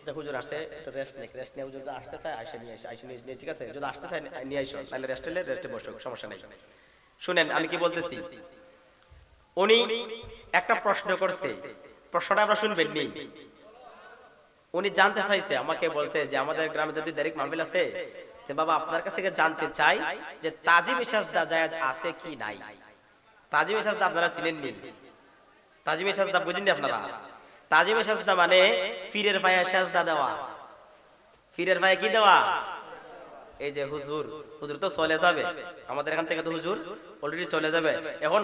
যে হুজুর আসে একটু রেস্ট নিয়ে হুজুর আসতে চায় আইসা নিয়ে আইসা নিয়ে, ঠিক আছে, যদি আসতে চায় নিয়ে আইসো, তাহলে রেস্টে বসো, সমস্যা নেই। শুনেন আমি কি বলতেছি। উনি একটা প্রশ্ন করছে, প্রশ্নটা আমরা শুনবেন নি। উনি জানতে চাইছে, আমাকে বলছে যে আমাদের গ্রামে যদি ডাইরেক্ট মাহফিল আছে, যে বাবা আপনার কাছ থেকে জানতে চাই যে তাজিম সাজদা জায়েজ আছে কি নাই। তাজিম সাজদা আপনারা চিনেন নি? তাজিম সাজদা বুঝেননি আপনারা? তাজিম সাজদা মানে পীরের পায়ে সাজদা দেওয়া। পীরের পায়ে কি দেওয়া? এই যে হুজুর তো চলে যাবে আমাদের এখান থেকে, তো হুজুর অলরেডি চলে যাবে। এখন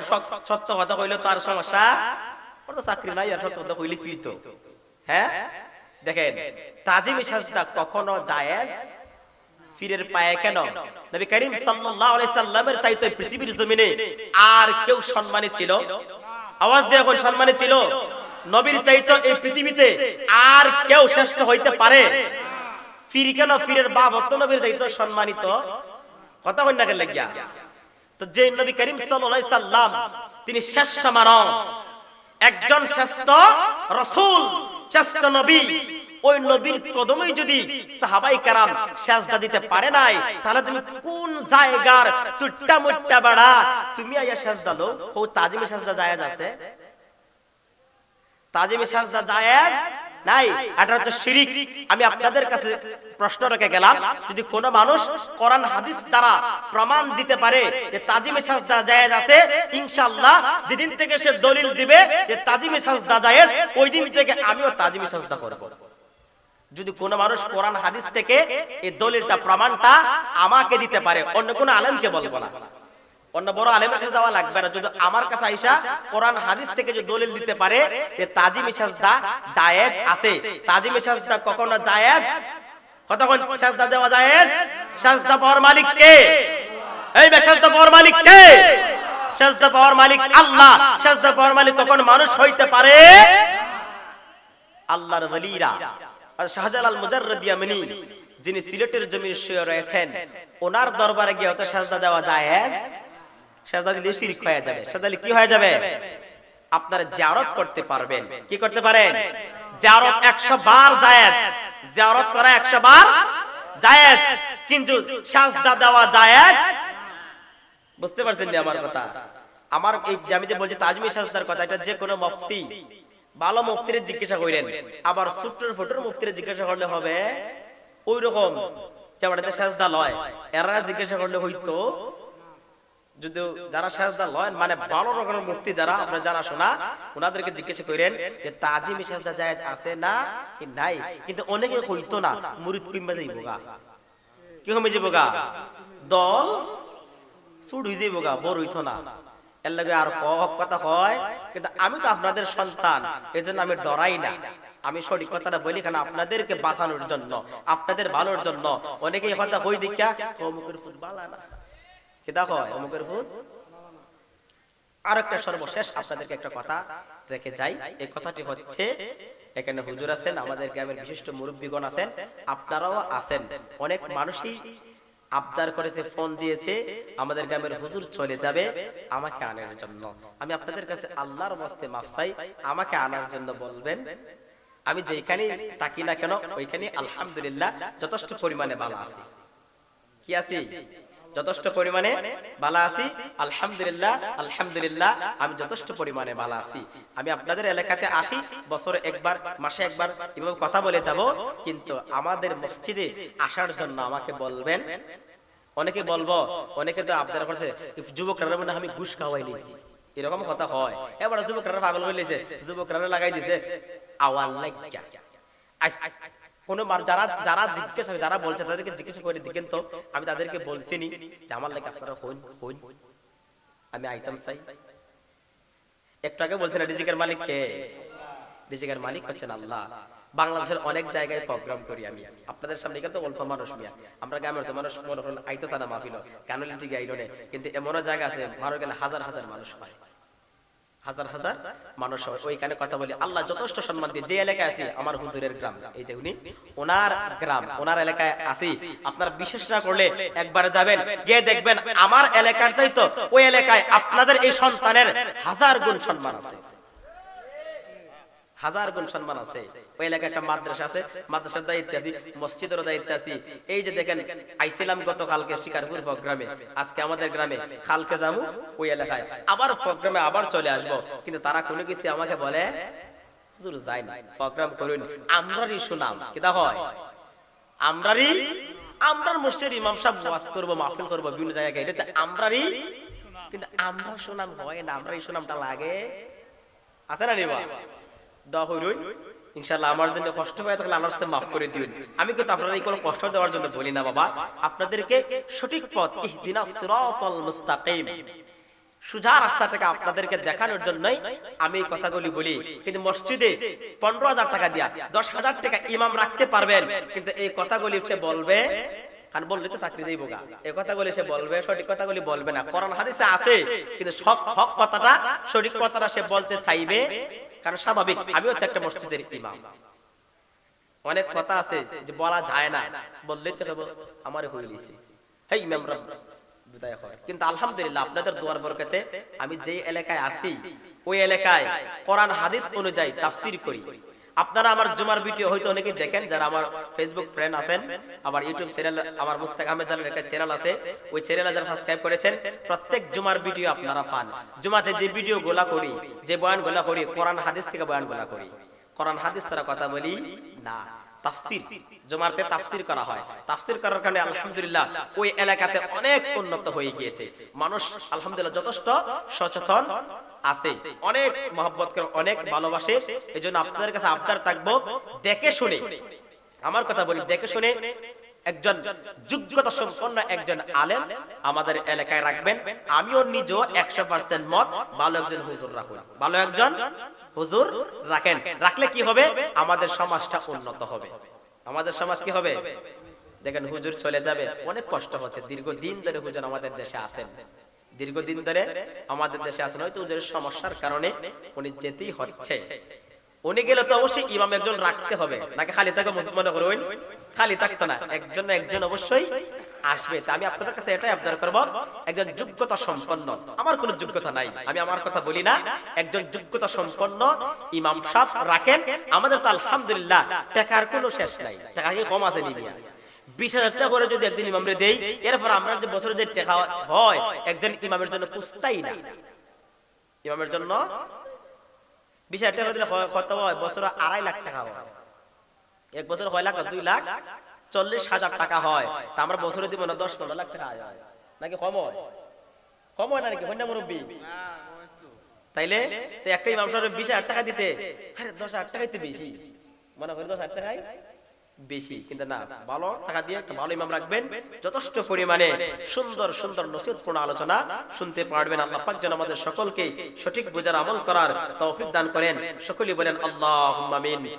সত্য কথা কইলে তার সমস্যা, ওর তো চাকরি নাই, আর সত্য কথা কইলে কি তো। হ্যাঁ দেখেন, তাজিম সাজদা কখনো জায়েজ পীরের পায়ে কেন? নবী করিম সাল্লাল্লাহু আলাইহি সাল্লামের চাইতে পৃথিবীর জমিনে আর কেউ সম্মানী ছিল? আওয়াজ দিয়ে এখন সম্মানী ছিল? নবীর চাইতে এই পৃথিবীতে আর কেউ শ্রেষ্ঠ হইতে পারে? পীর কেন? পীরের বাপ হতো নবীর চাইতে সম্মানিত। কথা কই না কেন লাগিয়া? তো যে নবী করিম সাল্লাল্লাহু আলাইহি সাল্লাম তিনি শ্রেষ্ঠ মানব, একজন শ্রেষ্ঠ রাসূল, শ্রেষ্ঠ নবী, ওই নবীর কদমেই যদি সাহাবায়ে কেরাম সিজদা দিতে পারে নাই, তাহলে তুমি কোন জায়গার টুট্টা মুট্টা বড়া তুমি আয়া সিজদা দাও? ও তাজিমে সিজদা জায়েজ আছে? তাজিমে সিজদা জায়েজ নাই, এটা হচ্ছে শিরক। আমি আপনাদের কাছে প্রশ্ন রেখে গেলাম, যদি কোন মানুষ কোরআন হাদিস দ্বারা প্রমাণ দিতে পারে যে তাজিমে সিজদা জায়েজ আছে, ইনশাআল্লাহ যেদিন থেকে সে দলিল দিবে যে তাজিমে সিজদা জায়েজ, ওই দিন থেকে আমিও তাজিমে সিজদা করব। যদি কোন মানুষ কোরআন হাদিস থেকে এই দলিলটা প্রমাণটা আমাকে দিতে পারে, অন্য কোন আলেমকে বলবো না, অন্য বড় আলেমের কাছে যাওয়া লাগবে না, যদি আমার কাছে আইসা কোরআন হাদিস থেকে যে দলিল দিতে পারে যে তাজিম সাজদা জায়েজ আছে। তাজিম সাজদা কখনো জায়েজ, কতক্ষণ সাজদা দেওয়া জায়েজ? সাজদা পাওয়ার মালিক কে? এই সাজদা পাওয়ার মালিক কে? সাজদা পাওয়ার মালিক আল্লাহ। সাজদা পাওয়ার মালিক কখন মানুষ হইতে পারে? আল্লাহর ওলিরা। আর শাহজালাল মুজাররদি ইয়ামানি যিনি সিলেটের জমিনে শুয়ে রয়েছেন, ওনার দরবারে গিয়ে হয়তো সাজদা দেওয়া জায়েজ? সাজদা দিলে শিরক হয়ে যাবে। সাজদা দিলে কি হয়ে যাবে? আপনারা জিয়ারত করতে পারবেন। কি করতে পারেন? জিয়ারত 100 বার জায়েজ, জিয়ারত করা 100 বার জায়েজ, কিন্তু সাজদা দেওয়া জায়েজ? বুঝতে পারছেন না আমার কথা? আমার এই আমি যে বলছি তাজমি সাজদার কথা, এটা যে কোনো মুফতি, ভালো মুফতিরে জিজ্ঞাসা করেন, আবার সুট্টর ফটোর মুফতিরে জিজ্ঞাসা করলে হবে ওই রকম যেমনটা সাজদা লয়, এরা জিজ্ঞাসা করলে হইতো। যদি যারা সাজদা লয় মানে ভালো রকমের মুফতি যারা আপনারা জানা শোনা, ওনাদেরকে জিজ্ঞাসা করেন যে তাজিম সাজদা জায়েজ আছে না কি নাই। কিন্তু অনেকে হইতো না, মুরিদ কইমা যাইবগা, কি কমে যাইবগা, দল ছুট হই যাইবগা, বড় হইতো না। এর লাগে আর হক কথা হয়, কিন্তু আমি তো আপনাদের সন্তান, এজন্য আমি ডরাই না। আমি সঠিক কথাটা বলি কেন? আপনাদেরকে বাঁচানোর জন্য, আপনাদের ভালোর জন্য। অনেকেই কথা কই দেখা অমুকের ফুট বালা না, কি দেখো অমুকের ফুট। আর একটা সর্বশেষ আপনাদেরকে একটা কথা রেখে যাই। এই কথাটি হচ্ছে, এখানে হুজুর আছেন, আমাদের গ্রামের বিশিষ্ট মুরব্বীগণ আছেন, আপনারাও আছেন। অনেক মানুষই আবদার করেছে, ফোন দিয়েছে, আমাদের গ্রামের হুজুর চলে যাবে, আমাকে আনার জন্য। আমি আপনাদের কাছে আল্লাহর ওয়াস্তে মাফ চাই, আমাকে আনার জন্য বলবেন। আমি যেখানে থাকি না কেন ওইখানে আলহামদুলিল্লাহ যথেষ্ট পরিমাণে ভালো আছি। কি আছি? যথেষ্ট পরিমাণে ভালো আছি, আলহামদুলিল্লাহ আলহামদুলিল্লাহ, আমি যথেষ্ট পরিমাণে ভালো আছি। আমি আপনাদের এলাকাতে আসি, বছরে একবার মাসে একবার এভাবে কথা বলে যাব, কিন্তু আমাদের মসজিদে আসার জন্য আমাকে বলবেন। অনেকে বলবো, অনেকে তো আবদার করছে যুবকরা মানে আমি ঘুষ খাওয়াই নিয়েছি, এরকম কথা হয়। এবার যুবকরা পাগল হয়ে গেছে, যুবকরা লাগাই দিছে আওয়াল লাগিয়া। কোন যারা যারা জিজ্ঞেস যারা বলছে তাদেরকে জিজ্ঞেস করে দেখেন তো, আমি তাদেরকে বলছিনি যে আমার লাগে আপনারা হইন হইন, আমি আইটেম চাই। একটু আগে বলছেন রিজিকের মালিক কে? রিজিকের মালিক হচ্ছেন আল্লাহ। বাংলাদেশের অনেক জায়গায় প্রোগ্রাম করি আমি, আপনাদের সামনে কিন্তু অল্প মানুষ মিয়া, আমরা গ্রামের তো মানুষ মনে করেন আইতো সানা মাহফিল গানুলি ঠিক আইলো না, কিন্তু এমনও জায়গা আছে মারো গেলে হাজার হাজার মানুষ হয়, হাজার হাজার মানুষ হয়। ওইখানে কথা বলি, আল্লাহ যথেষ্ট সম্মান দিয়ে যে এলাকায় আছি, আমার হুজুরের গ্রাম, এই যে উনি ওনার গ্রাম ওনার এলাকায় আছি, আপনার বিশেষ না করলে একবার যাবেন, গিয়ে দেখবেন আমার এলাকার চাইতো ওই এলাকায় আপনাদের এই সন্তানের হাজার গুণ সম্মান আছে, হাজার গুণ সম্মান আছে। ওই এলাকায় একটা মাদ্রাসা আছে, মাদ্রাসার দায়িত্বে আছি, মসজিদের দায়িত্বে আছি। এই যে দেখেন আইছিলাম গতকালকে শিকারপুর প্রোগ্রামে, আজকে আমাদের গ্রামে, কালকে যাবো ওই এলাকায়, আবার প্রোগ্রামে আবার চলে আসবো, কিন্তু তারা কোনো কিছু আমাকে বলে হুজুর যাই না, প্রোগ্রাম করুন, আমরারই সুনাম কিতা হয়, আমরারই, আমরার মসজিদের ইমাম সাহেব ওয়াজ করব, মাহফিল করব বিভিন্ন জায়গায়, এটাতে আমরারই, কিন্তু আমরা সুনাম হয় না, আমরারই সুনামটা লাগে, আছে না নিবা? দোয়া করুন ইনশাআল্লাহ, আমার জন্য কষ্ট হয়ে থাকলে আল্লাহর কাছে মাফ করে দিবেন। আমি কিন্তু আপনাদের কোনো কষ্ট দেওয়ার জন্য বলি না বাবা, আপনাদেরকে সঠিক পথ, ইহদিনাস সিরাতাল মুস্তাকিম, সোজা রাস্তাটাকে আপনাদেরকে দেখানোর জন্যই আমি এই কথাগুলি বলি। কিন্তু মসজিদে 15,000 টাকা দিয়া 10,000 টাকা ইমাম রাখতে পারবেন, কিন্তু এই কথাগুলি সে বলবে, কারণ বললে তো চাকরি দেব গা, এই কথাগুলি সে বলবে, সঠিক কথাগুলি বলবে না। কোরআন হাদিসে আছে, কিন্তু হক কথাটা, সঠিক কথাটা সে বলতে চাইবে, কারণ স্বাভাবিক, আমিও তো একটা মসজিদের ইমাম, অনেক কথা আছে যে বলা যায় না, বললেই তো আমারে হয়ে গেছে, হেই ইমামরা বিদায় হয়। কিন্তু আলহামদুলিল্লাহ আপনাদের দোয়ার বরকতে আমি যে এলাকায় আছি ওই এলাকায় কোরআন হাদিস অনুযায়ী তাফসীর করি। আপনারা আমার জুমার ভিডিও হয়তো অনেকেই দেখেন, যারা আমার ফেসবুক ফ্রেন্ড আছেন, আমার ইউটিউব চ্যানেল, আমার মুস্তাক আহমেদ জানের একটা চ্যানেল আছে, ওই চ্যানেলে যারা সাবস্ক্রাইব করেছেন, প্রত্যেক জুমার ভিডিও আপনারা পান। জুমাতে যে ভিডিও গোলা করি, যে বয়ান গোলা করি, কোরআন হাদিস থেকে বয়ান গোলা করি, কোরআন হাদিস ছাড়া কথা বলি না। তাফসীর জুমাতে তাফসীর করা হয়, তাফসীর করার কারণে আলহামদুলিল্লাহ ওই এলাকাতে অনেক উন্নত হয়ে গিয়েছে, মানুষ আলহামদুলিল্লাহ যথেষ্ট সচেতন আছে, অনেক মহব্বত করে, অনেক ভালোবাসে। এজন্য আপনাদের কাছে আবদার থাকবো, দেখে শুনে, আমার কথা বলি, দেখে শুনে একজন যোগ্যতা সম্পন্ন একজন আলেম আমাদের এলাকায় রাখবেন। আমিও নিজেও 100% মত, ভালো একজন হুজুর রাখুন, ভালো একজন হুজুর রাখেন, রাখলে কি হবে, আমাদের সমাজটা উন্নত হবে। আমাদের সমাজ কি হবে, দেখেন হুজুর চলে যাবে, অনেক কষ্ট হচ্ছে, দীর্ঘদিন ধরে হুজুর আমাদের দেশে আছেন, দীর্ঘদিন ধরে আমাদের দেশে আছেন, হয়তো হুজুরের সমস্যার কারণে উনি যেতেই হচ্ছে। উনি গেলে তো অবশ্যই ইমাম একজন রাখতে হবে, নাকি খালি থাকে মসজিদ মনে করুন, খালি থাকতো না, একজন না একজন অবশ্যই আসবে। তা আমি আপনাদের কাছে এটাই আবদার করব, একজন যোগ্যতা সম্পন্ন, আমার কোনো যোগ্যতা নাই, আমি আমার কথা বলি না, একজন যোগ্যতা সম্পন্ন ইমাম সাহেব রাখেন। আমাদের তো আলহামদুলিল্লাহ টাকার কোনো শেষ নাই, টাকা কি কম আছে নিবিয়া, 20,000 টাকা করে যদি একজন ইমামরে দেই, এরপর আমরা যে বছরে যে টাকা হয় একজন ইমামের জন্য পুস্তাই না, ইমামের জন্য 20,000 টাকা দিলে কত হয়, বছরে 2.5 লাখ টাকা হয়, এক বছর 6 লাখ 2 লাখ 40,000 টাকা হয়, তা আমরা বছরে দিব না 10-15 লাখ টাকা আয় হয়, নাকি কম হয়, কম হয় না নাকি হয় না মুরব্বি? তাইলে তো একটা ইমাম সাহেব 20,000 টাকা দিতে, আরে 10,000 টাকাই তো বেশি, মনে করি 10,000 টাকাই বেশি, কিন্তু না, ভালো টাকা দিয়ে একটা ভালো ইমাম রাখবেন, যথেষ্ট পরিমাণে সুন্দর সুন্দর নসিহতপূর্ণ আলোচনা শুনতে পারবেন। আল্লাহ পাক যেন আমাদের সকলকে সঠিক বুঝার আমল করার তৌফিক দান করেন। সকলেই বলেন আল্লাহুম্মা আমিন।